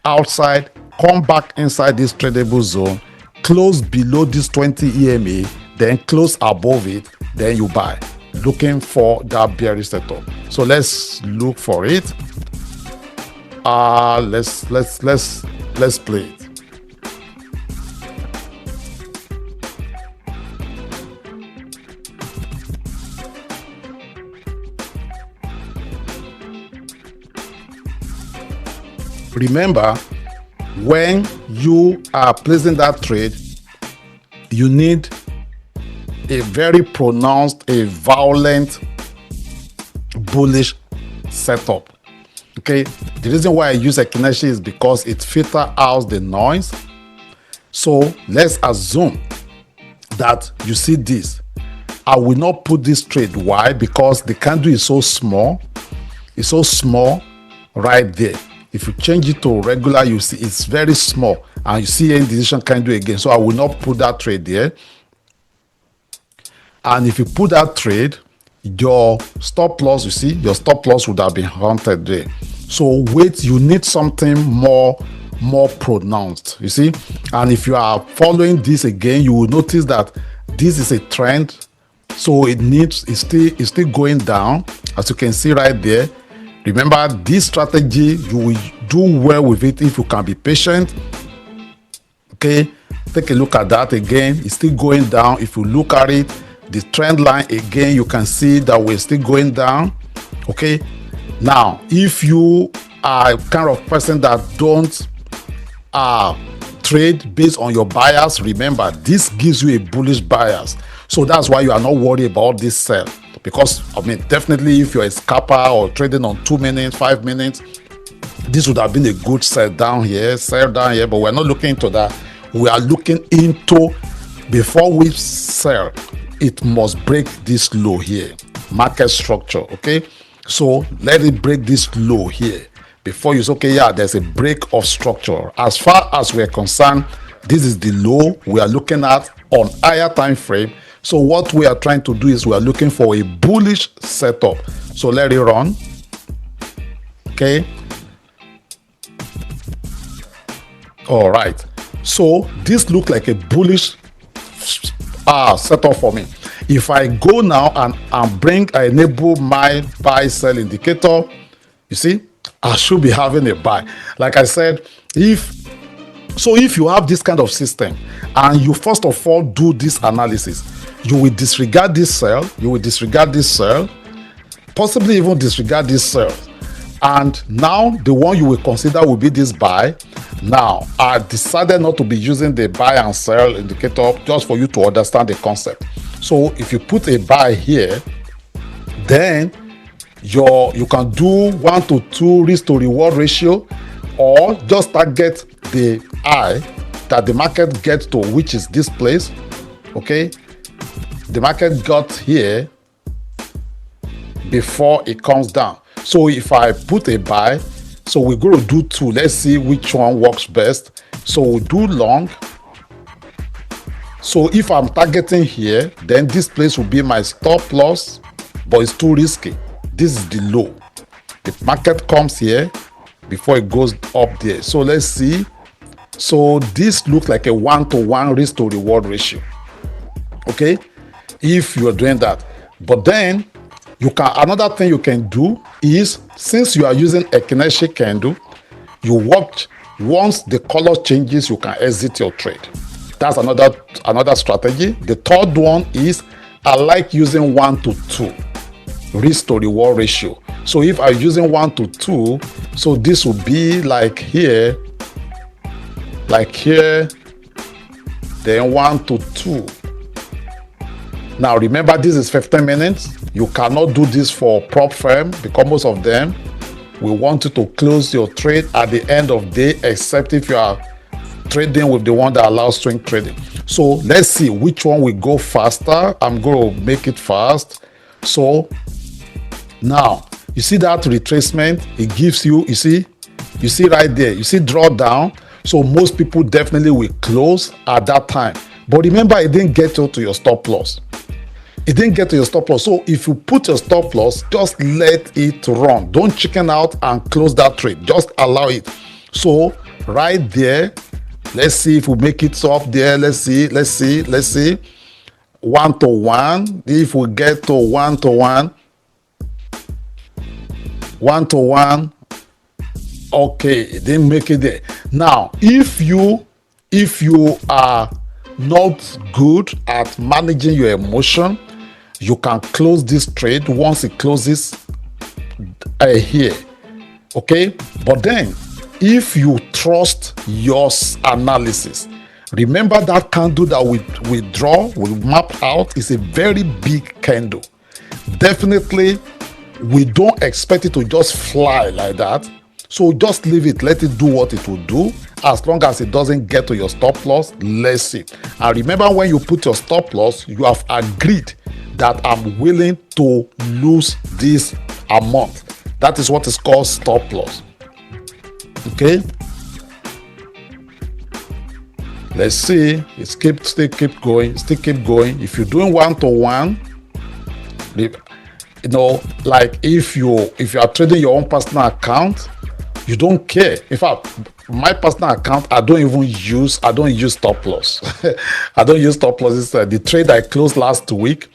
outside, come back inside this tradable zone, close below this 20 EMA, then close above it, then you buy, looking for that bearish setup. So let's look for it. Let's play it. remember, when you are placing that trade, you need a very pronounced, a violent bullish setup. Okay, the reason why I use Ekineshi is because it filters out the noise. So let's assume that you see this. I will not put this trade. Why? Because the candle is so small. It's so small right there. If you change it to regular, you see it's very small, and you see any decision candle again. So I will not put that trade there. And if you put that trade, your stop loss, you see, your stop loss would have been hunted there. So wait, you need something more pronounced, you see. And if you are following this again, you will notice that this is a trend. So it's still going down, as you can see right there. Remember, this strategy, you will do well with it if you can be patient. Okay, take a look at that again. It's still going down. If you look at it, the trend line again, you can see that we're still going down. Okay, now if you are kind of person that don't trade based on your bias, remember, this gives you a bullish bias. So that's why you are not worried about this sell. Because, I mean, definitely if you're a scalper or trading on 2 minutes, 5 minutes, this would have been a good sell down here, but we're not looking into that. We are looking into, before we sell, it must break this low here, market structure, okay? So let it break this low here before you say, okay, yeah, there's a break of structure. As far as we're concerned, this is the low we are looking at on higher time frame. So what we are trying to do is we are looking for a bullish setup. So let it run. Okay. All right. So this looks like a bullish setup for me. If I go now and I enable my buy sell indicator, you see, I should be having a buy. Like I said, if you have this kind of system and you first of all do this analysis, you will disregard this sell, possibly even disregard this sell. And now the one you will consider will be this buy. Now, I decided not to be using the buy and sell indicator just for you to understand the concept. So if you put a buy here, then you can do 1 to 2 risk to reward ratio, or just target the high that the market gets to, which is this place. Okay, the market got here before it comes down. So if I put a buy, so we're going to do 2. Let's see which one works best. So we'll do long. So if I'm targeting here, then this place will be my stop loss, but it's too risky. This is the low. The market comes here before it goes up there. So let's see. So this looks like a 1-to-1 risk to reward ratio. Okay, if you're doing that. But then another thing you can do is, since you are using a Ekineshi candle, you watch, once the color changes, you can exit your trade. That's another strategy. The third one is, I like using 1 to 2 risk to reward ratio. So if I'm using 1 to 2, so this will be like here, then 1 to 2. Now remember, this is 15 minutes. You cannot do this for prop firm because most of them will want you to close your trade at the end of the day, except if you are trading with the one that allows swing trading. So let's see which one will go faster. I'm going to make it fast. So now you see that retracement, it gives you, you see right there, you see drawdown. So most people definitely will close at that time. But remember, it didn't get to your stop loss. It didn't get to your stop loss. So if you put your stop loss, just let it run. Don't chicken out and close that trade. Just allow it. So right there, let's see if we make it up there. Let's see. 1-to-1. If we get to 1-to-1. Okay, it didn't make it there. Now, if you are not good at managing your emotion, you can close this trade once it closes here. Okay, but then if you trust your analysis, remember that candle that we map out is a very big candle. Definitely, we don't expect it to just fly like that. So just leave it, let it do what it will do. As long as it doesn't get to your stop loss, let's see. And remember, when you put your stop loss, you have agreed that I'm willing to lose this amount. That is what is called stop loss. Okay, let's see. It's still keep going. If you're doing one-to-one, like if you are trading your own personal account, you don't care. In fact, my personal account, I don't use stop loss. I don't use stop loss. The trade I closed last week,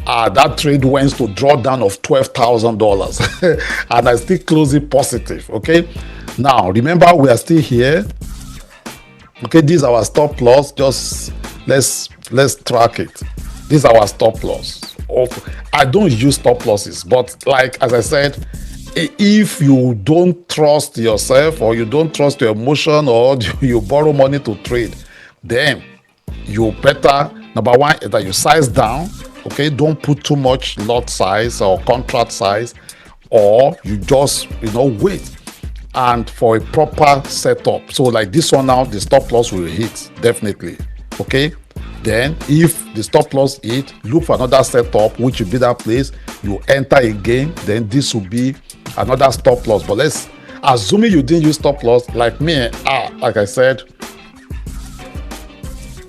that trade went to drawdown of $12,000 and I still close it positive. Okay, now remember, we are still here. Okay, this is our stop loss. Just let's track it. This is our stop loss. I don't use stop losses, but like as I said, if you don't trust yourself, or you don't trust your emotion, or you borrow money to trade, then you better, number one, is that you size down. Okay, don't put too much lot size or contract size, or you just wait and for a proper setup. So like this one now, the stop loss will hit definitely. Okay, then if the stop loss hit, look for another setup, which will be that place. You enter again, then this will be another stop loss. But let's assuming you didn't use stop loss like me. Like I said,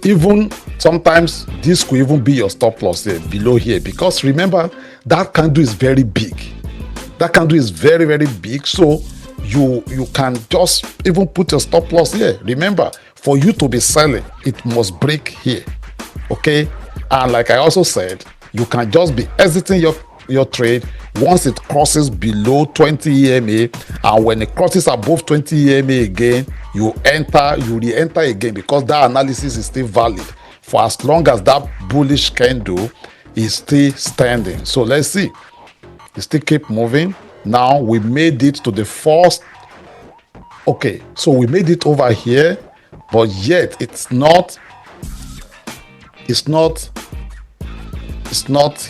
even sometimes this could even be your stop loss here below here, because remember that candle is very big. That candle is very, very big. So you can just even put your stop loss here. Remember, for you to be selling, it must break here. Okay, and like I also said, you can just be exiting your trade once it crosses below 20 EMA, and when it crosses above 20 EMA again, you re-enter again, because that analysis is still valid for as long as that bullish candle is still standing. So let's see, it still keep moving. Now we made it to the first. Okay, so we made it over here, but yet it's not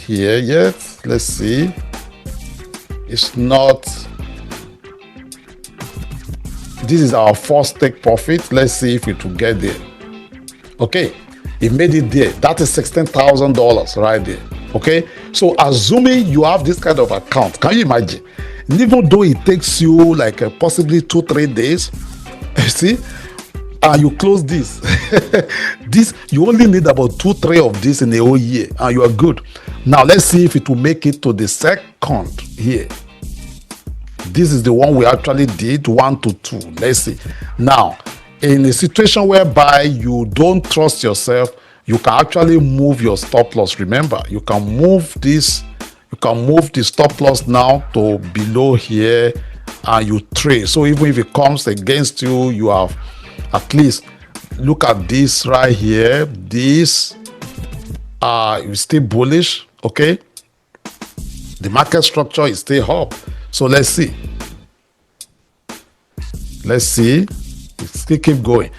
here yet. Let's see, it's not. This is our first take profit. Let's see if it will get there. Okay, it made it there. That is $16,000 right there. Okay, so assuming you have this kind of account, can you imagine? Even though it takes you like possibly 2-3 days, you see, and you close this, you only need about 2-3 of this in a whole year, and you are good. Now let's see if it will make it to the second here. This is the one we actually did 1 to 2. Let's see. Now, in a situation whereby you don't trust yourself, you can actually move your stop loss. Remember, you can move this. You can move the stop loss now to below here, and you trade. So even if it comes against you, you have at least, look at this right here. This is still bullish. Okay, the market structure is still up. So let's see. It still keep going.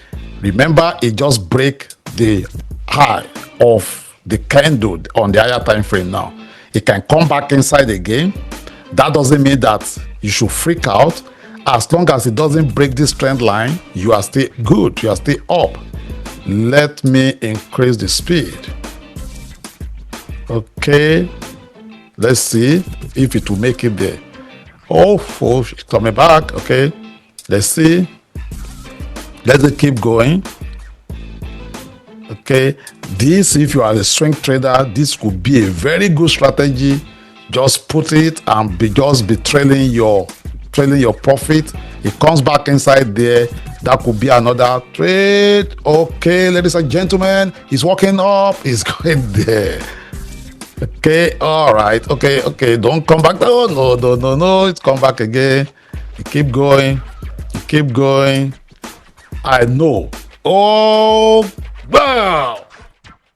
Remember, it just break the high of the candle on the higher time frame. Now it can come back inside again. That doesn't mean that you should freak out. As long as it doesn't break this trend line, you are still good. You are still up. Let me increase the speed. Okay, let's see if it will make it there. Oh, it's coming back. Okay, let's see. Let's keep going. Okay, this, if you are a swing trader, this could be a very good strategy. Just put it and be trailing your profit. It comes back inside there. That could be another trade. Okay, ladies and gentlemen, it's walking up. It's going there. Okay, all right. Okay, don't come back. No, it's come back again. You keep going. I know. Oh, wow,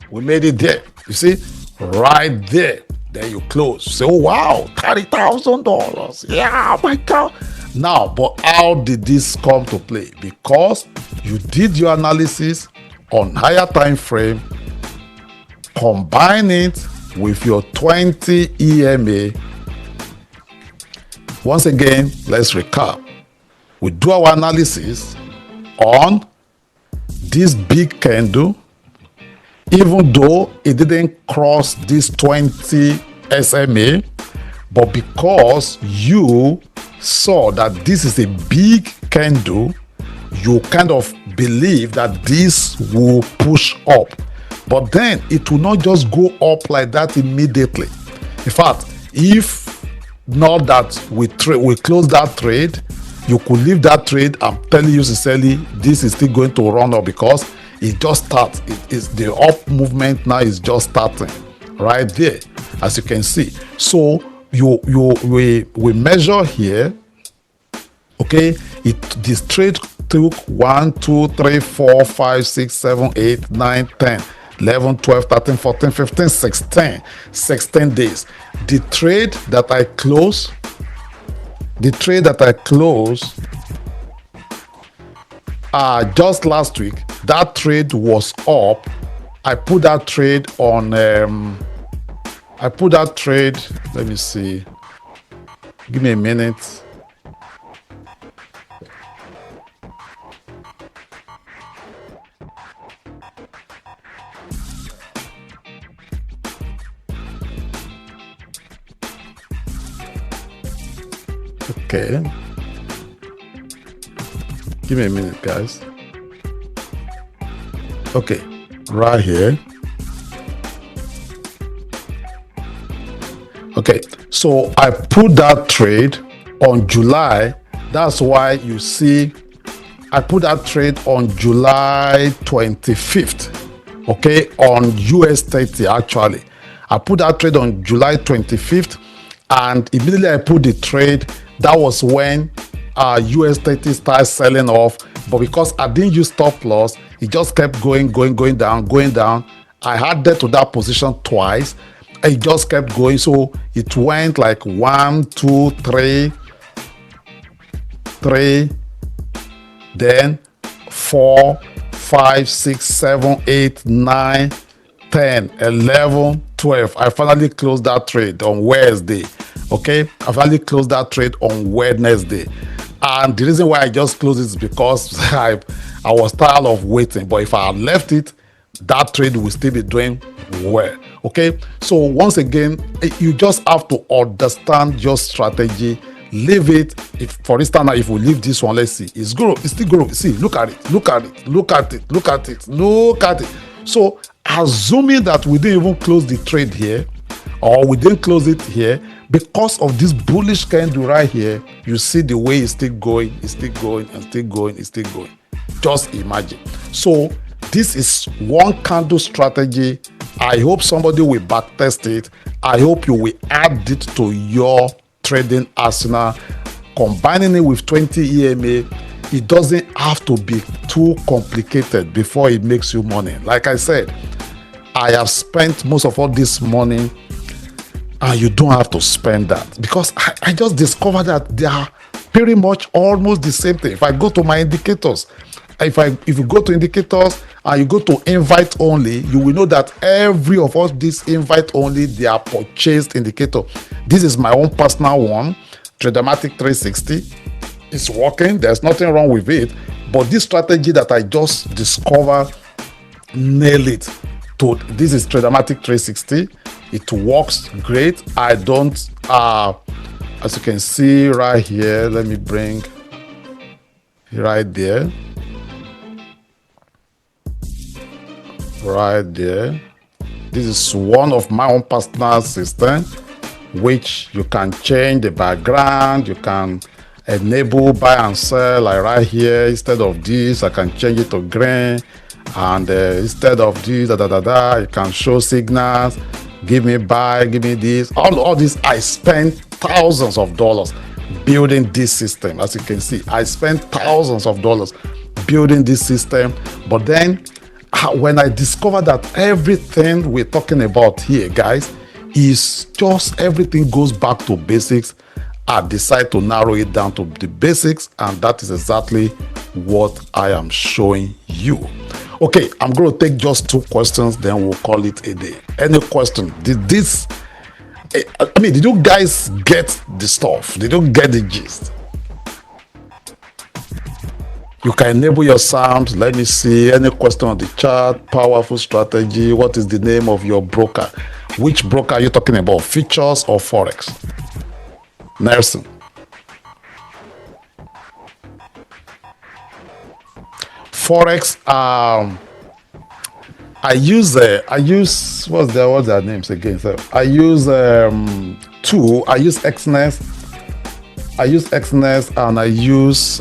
we made it there. You see, right there. Then you close. Say, oh wow, $30,000. Yeah, oh my God. Now, but how did this come to play? Because you did your analysis on higher time frame, combine it with your 20 EMA. Once again, let's recap. We do our analysis on this big candle, even though it didn't cross this 20 SMA, but because you saw that this is a big candle, you kind of believe that this will push up. But then it will not just go up like that immediately. In fact, if not that we close that trade, you could leave that trade. I'm telling you sincerely, this is still going to run up because it just starts. It is the up movement now is just starting right there, as you can see. So we measure here. Okay, this trade took 1, 2, 3, 4, 5, 6, 7, 8, 9, 10, 11, 12, 13, 14, 15, 16 days. The trade that I closed just last week, that trade was up. I put that trade on let me see, give me a minute. Okay, give me a minute, guys. Okay, right here. Okay, so I put that trade on July. That's why you see I put that trade on July 25th. Okay, on US 30 actually. I put that trade on July 25th, and immediately I put the trade. That was when US 30 started selling off, but because I didn't use stop loss, it just kept going down. I added to that position twice. It just kept going, so it went like 1, 2, 3, then 4, 5, 6, 7, 8, 9, 10, 11, 12. I finally closed that trade on Wednesday. Okay, I finally closed that trade on Wednesday, and the reason why I just closed it is because I was tired of waiting. But if I had left it, that trade will still be doing well. Okay, so once again, you just have to understand your strategy. Leave it. If, for instance, if we leave this one, let's see, it's still growing. See, look at it. So assuming that we didn't even close the trade here, or we didn't close it here, because of this bullish candle right here, you see the way it's still going. Just imagine. So this is one candle strategy. I hope somebody will backtest it. I hope you will add it to your trading arsenal, combining it with 20 EMA. It doesn't have to be too complicated before it makes you money. Like I said, I have spent most of all this money, and you don't have to spend that, because I just discovered that they are pretty much almost the same thing. If I go to my indicators, if you go to indicators and you go to invite only, you will know that every of us, this invite only, they are purchased indicator. This is my own personal one, Tradermatic 360. It's working, there's nothing wrong with it, but this strategy that I just discovered, nail it. This is Tradermatic 360. It works great. I don't as you can see right here, let me bring right there, this is one of my own personal system, which you can change the background, you can enable buy and sell. Like right here, instead of this, I can change it to green, and instead of this, you can show signals, give me buy, give me this, all this. I spent thousands of dollars building this system. As you can see, I spent thousands of dollars building this system. But then when I discovered that everything we're talking about here, guys, is just everything goes back to basics, I decide to narrow it down to the basics, and that is exactly what I am showing you. Okay, I'm going to take just 2 questions, then we'll call it a day. Any question? Did you guys get the stuff? Did you get the gist? You can enable your sound. Let me see. Any question on the chat? Powerful strategy. What is the name of your broker? Which broker are you talking about? Futures or Forex? Nelson. Forex. I use what's their names again? So I use 2. I use XNS. And I use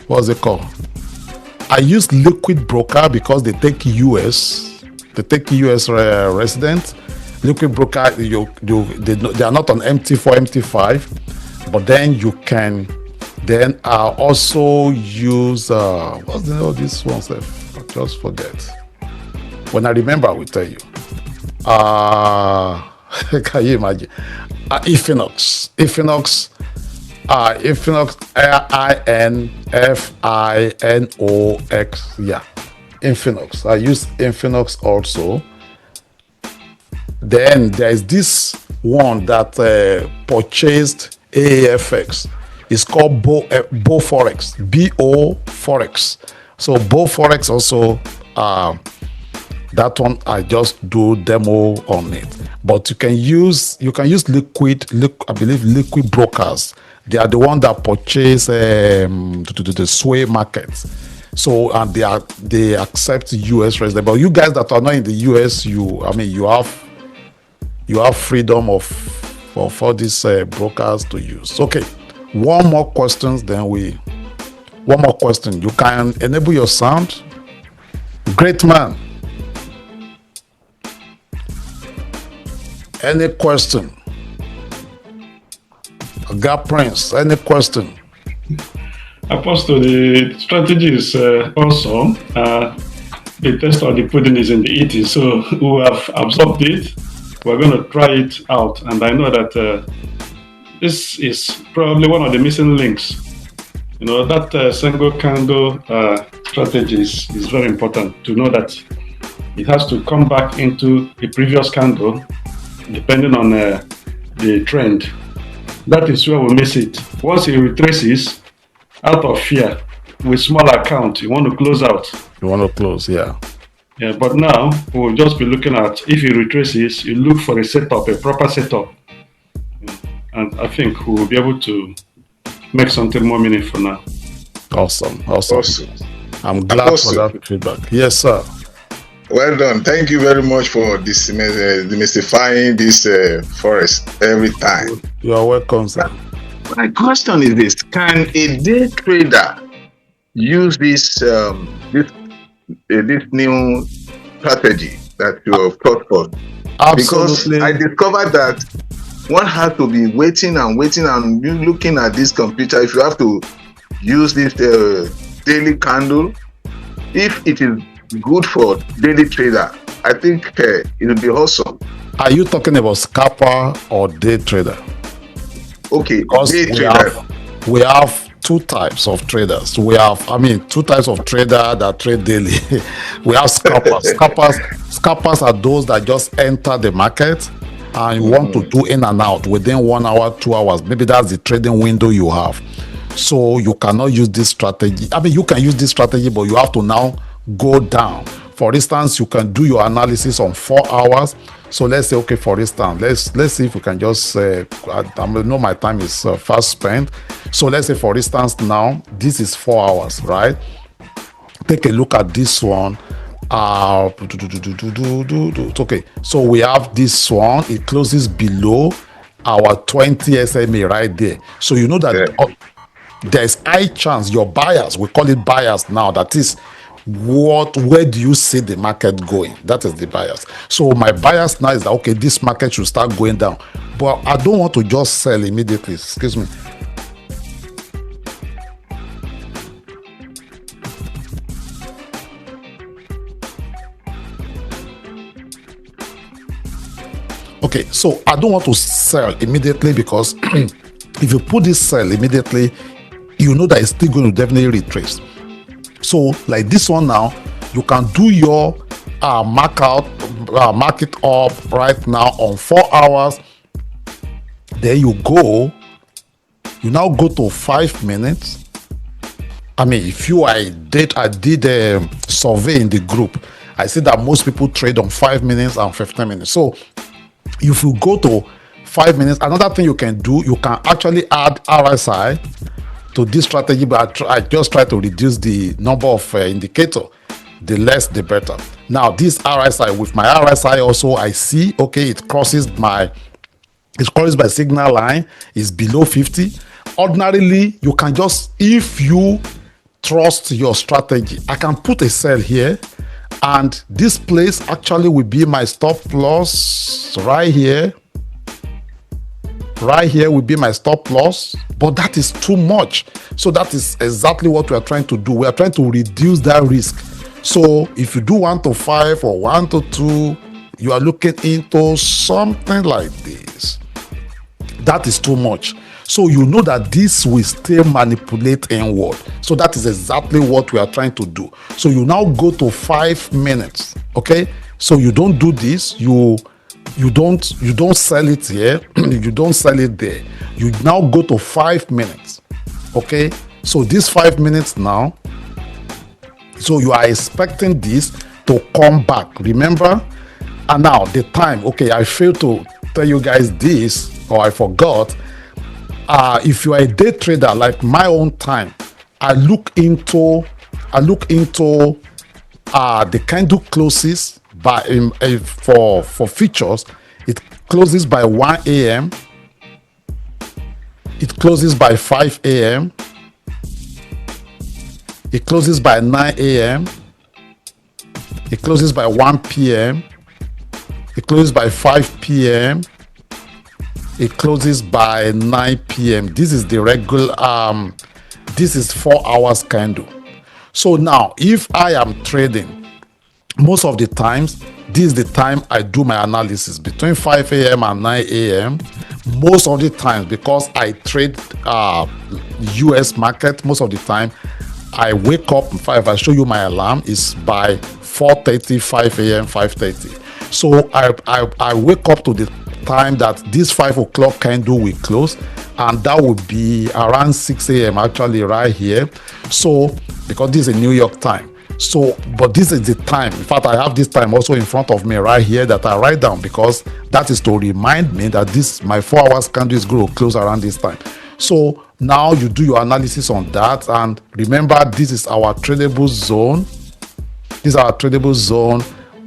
what's it called? I use Liquid Broker because they take US. They take US residents. Liquid Broker, they are not on MT4, MT5, but then you can then also use what's the name of this one? I just forget. When I remember, I will tell you. Can you imagine? Equinox. Equinox, INFINOX. Yeah, Infinox. I use Infinox also. Then there's this one that purchased AAFX. It's called Bo Forex. BO Forex. So Bo Forex also. That one I just do demo on it. But you can use liquid brokers. They are the one that purchase the sway markets. So and they accept US residents. But you guys that are not in the US, you have freedom of all these brokers to use. Okay, one more question. You can enable your sound. Great man. Any question? God Prince, any question? Apostle, the strategy is awesome. The test of the pudding is in the eating, so we have absorbed it. We're going to try it out, and I know that this is probably one of the missing links. You know, that single candle strategy is very important to know that it has to come back into the previous candle depending on the trend. That is where we miss it. Once it retraces, out of fear, with small account, you want to close out. You want to close, yeah. Yeah, but now we'll just be looking at, if it retraces, you look for a setup, a proper setup. And I think we will be able to make something more meaningful now. Awesome. I'm glad for that feedback. Yes, sir. Well done. Thank you very much for demystifying this forest every time. You are welcome, sir. My question is this: can a day trader use this new strategy that you have taught us? Absolutely. Because I discovered that one has to be waiting and looking at this computer. If you have to use this daily candle, if it is good for daily trader, I think it will be awesome. Are you talking about scalper or day trader? Okay, because day trader. We have 2 types of traders. We have, 2 types of trader that trade daily. We have scalpers. Scalpers are those that just enter the market and you want to do in and out within 1 hour, 2 hours. Maybe that's the trading window you have. So you cannot use this strategy. You can use this strategy, but you have to now go down. For instance, you can do your analysis on 4 hours. So let's say, okay, for instance, let's see if we can just I know my time is fast spent. So let's say, for instance, now this is 4 hours, right? Take a look at this one. Okay, so we have this one. It closes below our 20 SMA right there. So you know that there's high chance your buyers, we call it buyers now, that is where do you see the market going? That is the bias. So my bias now is that, okay, this market should start going down, but I don't want to just sell immediately. Excuse me. Okay, so I don't want to sell immediately because If you put this sell immediately, you know that it's still going to definitely retrace. So like this one now, you can do your mark it up right now on 4 hours. Then you now go to 5 minutes. I mean, if I did a survey in the group, I see that most people trade on 5 minutes and 15 minutes. So if you go to 5 minutes, another thing you can do, you can actually add RSI to this strategy, but I just try to reduce the number of indicator. The less the better. Now this RSI, with my RSI also, I see, okay, it crosses my signal line, is below 50. Ordinarily, you can just, if you trust your strategy, I can put a sell here, and this place actually will be my stop loss right here. Right here will be my stop loss, but that is too much. So that is exactly what we are trying to do. We are trying to reduce that risk. So if you do 1 to 5 or 1 to 2, you are looking into something like this. That is too much. So you know that this will still manipulate inward. So that is exactly what we are trying to do. So you now go to 5 minutes. Okay. So you don't do this. You don't sell it here. You don't sell it there. You now go to 5 minutes. Okay. So this 5 minutes now. So you are expecting this to come back. Remember? And now the time. Okay, I failed to tell you guys this, or I forgot. If you are a day trader like my own time, I look into the candle closes by for futures. It closes by 1 a.m. It closes by 5 a.m. It closes by 9 a.m. It closes by 1 p.m. It closes by 5 p.m. It closes by 9 p.m. This is the regular, this is 4 hours candle. So now, if I am trading, most of the times, this is the time I do my analysis, between 5 a.m. and 9 a.m. Most of the times, because I trade US market, most of the time, I wake up, if I show you my alarm, is by 4:30, 5 a.m., 5:30. So I wake up to the time that this 5 o'clock candle will close, and that would be around 6 a.m. actually right here. So because this is a New York time. So, but this is the time. In fact, I have this time also in front of me right here that I write down, because that is to remind me that this my 4 hours candle is going to close around this time. So now you do your analysis on that, and remember, this is our tradable zone. This is our tradable zone.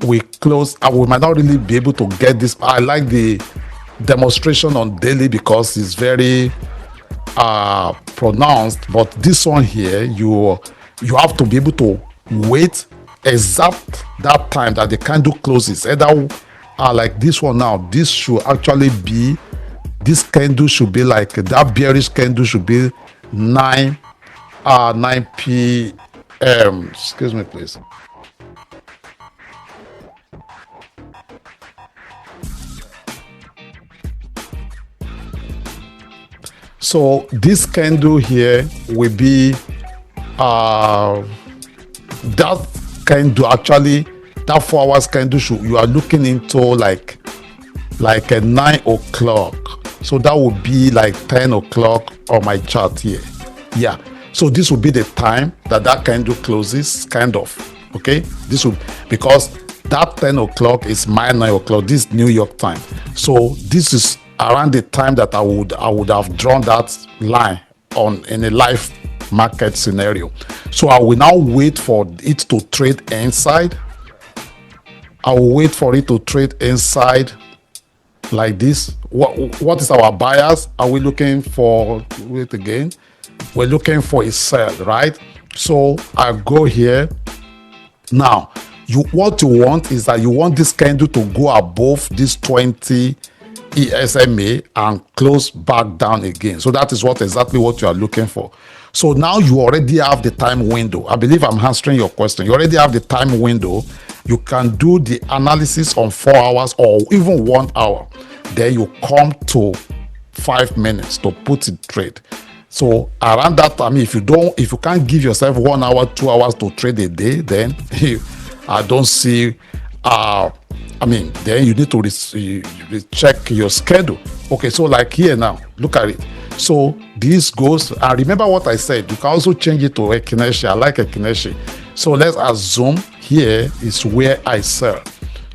We close, and we might not really be able to get this. I like the demonstration on daily because it's very pronounced, but this one here, you have to be able to wait exact that time that the candle closes. Either like this one now, this should actually be, this candle should be like, that bearish candle should be 9 p.m. Excuse me, please. So this candle here will be that candle, actually that 4 hours candle should, you are looking into like a 9 o'clock. So that would be like 10 o'clock on my chart here. Yeah. So this will be the time that candle closes, kind of. Okay. This will, because that 10 o'clock is my 9 o'clock. This New York time. So this is around the time that I would have drawn that line on in a live market scenario. So I will now wait for it to trade inside. I will wait for it to trade inside like this. What is our bias? Are we looking for, wait again, we're looking for a sell, right? So I go here. Now what you want is that you want this candle to go above this 20 ESMA and close back down again. So that is exactly what you are looking for. So now you already have the time window. I believe I'm answering your question. You already have the time window. You can do the analysis on 4 hours or even 1 hour. Then you come to 5 minutes to put in trade. So around that time, if you can't give yourself 1 hour, 2 hours to trade a day, then I don't see. Then you need to check your schedule. Okay, so like here now, look at it. So this goes, and remember what I said, you can also change it to Ekineshi. I like Ekineshi. So let's assume here is where I sell.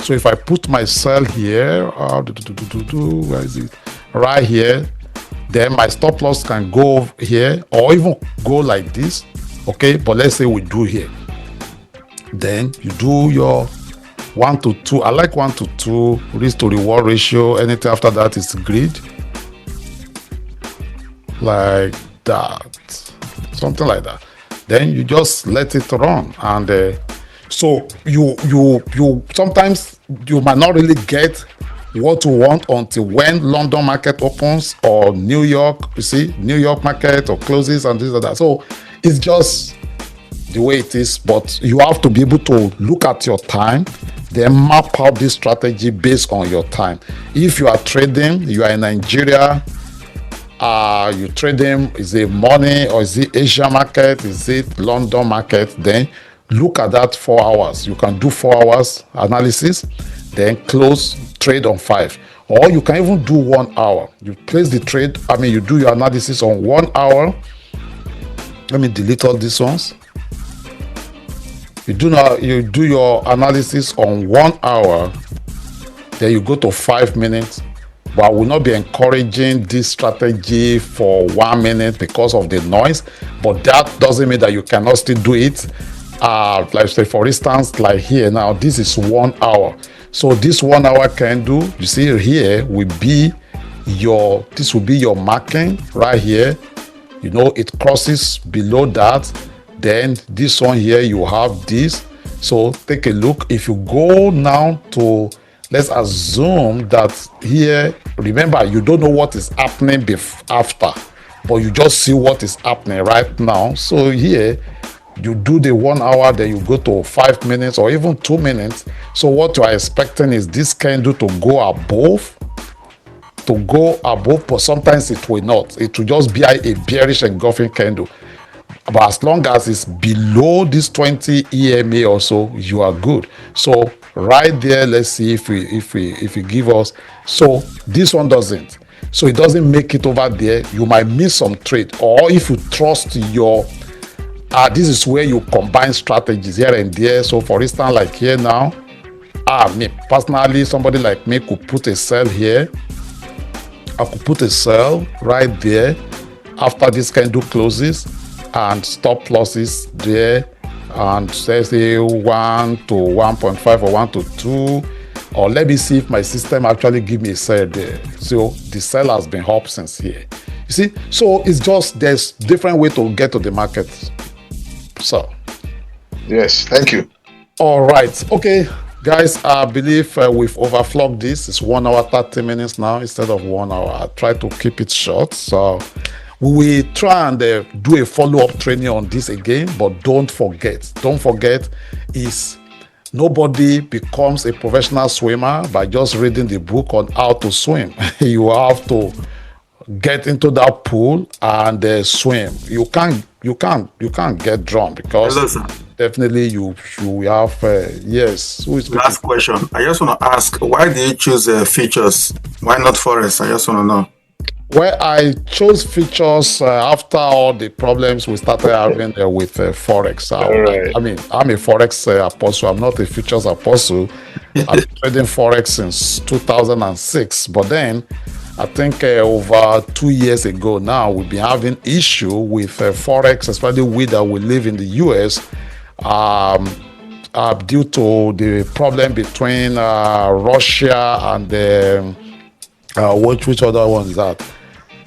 So if I put my sell here, where is it? Right here, then my stop loss can go here or even go like this. Okay, but let's say we do here. Then you do your 1 to 2. I like 1 to 2 risk to reward ratio. Anything after that is grid, like that, something like that. Then you just let it run, and so you sometimes you might not really get what you want until when London market opens or New York, you see, New York market or closes and this or that. So it's just the way it is, but you have to be able to look at your time, then map out this strategy based on your time. If you are trading, you are in Nigeria, you trading, is it money or is it Asia market, is it London market, then look at that 4 hours. You can do 4 hours analysis, then close trade on 5, or you can even do 1 hour. You place the trade, you do your analysis on 1 hour. Let me delete all these ones. You do your analysis on 1 hour, then you go to 5 minutes. But I will not be encouraging this strategy for 1 minute because of the noise. But that doesn't mean that you cannot still do it. Like say for instance, like here now, this is 1 hour. So this 1 hour candle, you see here, will be your marking right here. You know, it crosses below that. Then this one here, you have this. So take a look. If you go now to, let's assume that here, remember, you don't know what is happening after, but you just see what is happening right now. So here, you do the 1 hour, then you go to 5 minutes or even 2 minutes. So what you are expecting is this candle to go above, but sometimes it will not. It will just be a bearish engulfing candle. But as long as it's below this 20 EMA or so, you are good. So right there, let's see if we give us. So this one doesn't. So it doesn't make it over there. You might miss some trade. Or if you trust your, this is where you combine strategies here and there. So for instance, like here now, me personally, somebody like me could put a sell here. I could put a sell right there after this candle closes, and stop losses there, and say 1 to 1.5 or 1 to 2, or let me see if my system actually give me a sell there. So the sell has been up since here. You see, so it's just there's different way to get to the market. So yes, thank you. All right, okay, guys, I believe we've overflogged this. It's 1 hour 30 minutes now instead of 1 hour. I try to keep it short, so we will try and do a follow-up training on this again, but don't forget is nobody becomes a professional swimmer by just reading the book on how to swim. You have to get into that pool and swim. You can't get drowned, because definitely you have yes. Who is last question? I just want to ask, why did you choose futures? Why not Forex? I just want to know. Well, I chose futures after all the problems we started having with Forex. Right. I'm a Forex apostle. I'm not a futures apostle. I've been trading Forex since 2006. But then, I think over 2 years ago now, we've been having issue with Forex, especially we that we live in the US, due to the problem between Russia and which other one is that?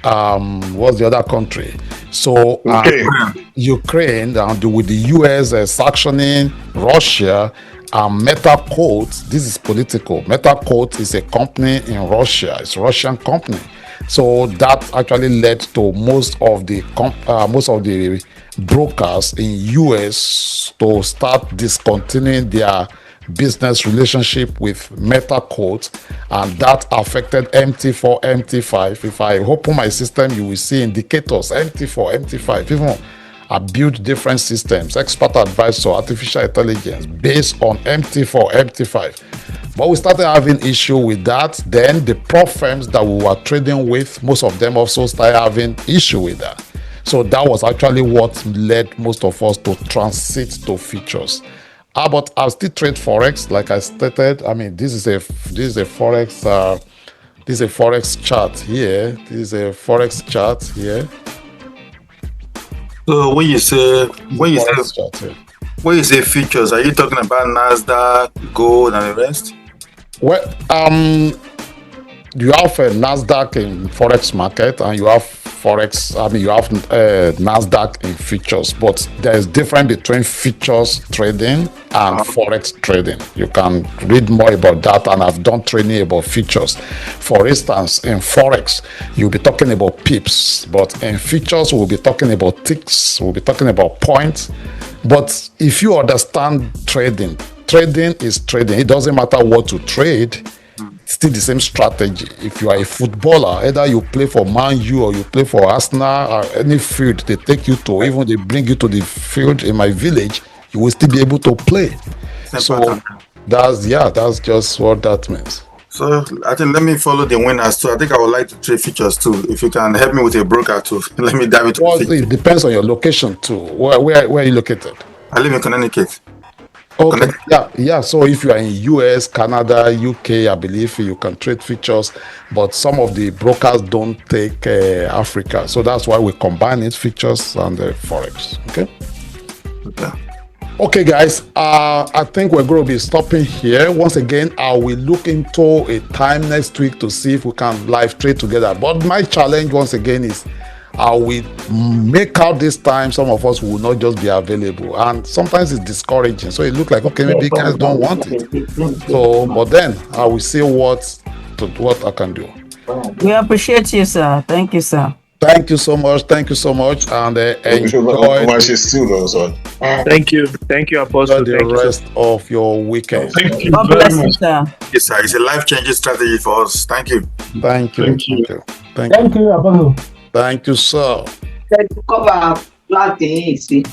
What's the other country? So Ukraine, with the US sanctioning Russia, MetaQuote, this is political. MetaQuote is a company in Russia. It's a Russian company. So that actually led to most of the brokers in US to start discontinuing their business relationship with meta quotes, and that affected MT4, MT5. If I open my system, you will see indicators MT4, MT5. Even I built different systems, expert advice or artificial intelligence based on MT4, MT5. But we started having issue with that. Then the prop firms that we were trading with, most of them also started having issue with that. So that was actually what led most of us to transit to futures. But I'll still trade Forex, like I stated. I mean, this is a Forex this is a Forex chart here. This is a Forex chart here. So when you say futures, are you talking about Nasdaq, gold, and the rest? Well, you have a Nasdaq in Forex market, and you have Forex. I mean, you have Nasdaq in futures, but there is difference between futures trading and Forex trading. You can read more about that, and I've done training about futures. For instance, in Forex, you'll be talking about pips, but in futures, we'll be talking about ticks. We'll be talking about points. But if you understand trading, trading is trading. It doesn't matter what to trade. Still the same strategy. If you are a footballer, either you play for Man U or you play for Arsenal or any field they take you to, even they bring you to the field in my village, you will still be able to play. So that's just what that means. So I think let me follow the winners too. I think I would like to trade futures too. If you can help me with a broker too, let me dive into Well, it depends on your location too. Where are you located? I live in Connecticut. Okay. Yeah. So if you are in US, Canada, UK, I believe you can trade futures, but some of the brokers don't take Africa. So that's why we combine it, futures and Forex. Okay. Okay, guys. I think we're going to be stopping here. Once again, I will look into a time next week to see if we can live trade together. But my challenge once again is I will make out this time. Some of us will not just be available, and sometimes it's discouraging. So it looks like, okay, maybe you guys don't want it. So, but then I will see what I can do. We appreciate you, sir. Thank you, sir. Thank you so much. Thank you so much, and enjoy. Thank you, Apostle. The rest of your weekend. Thank you God very bless you, much. sir. Yes, sir. It's a life-changing strategy for us. Thank you. Thank you. Thank you. Thank you. Thank you, Apostle. Thank you, sir. Cover planting, see.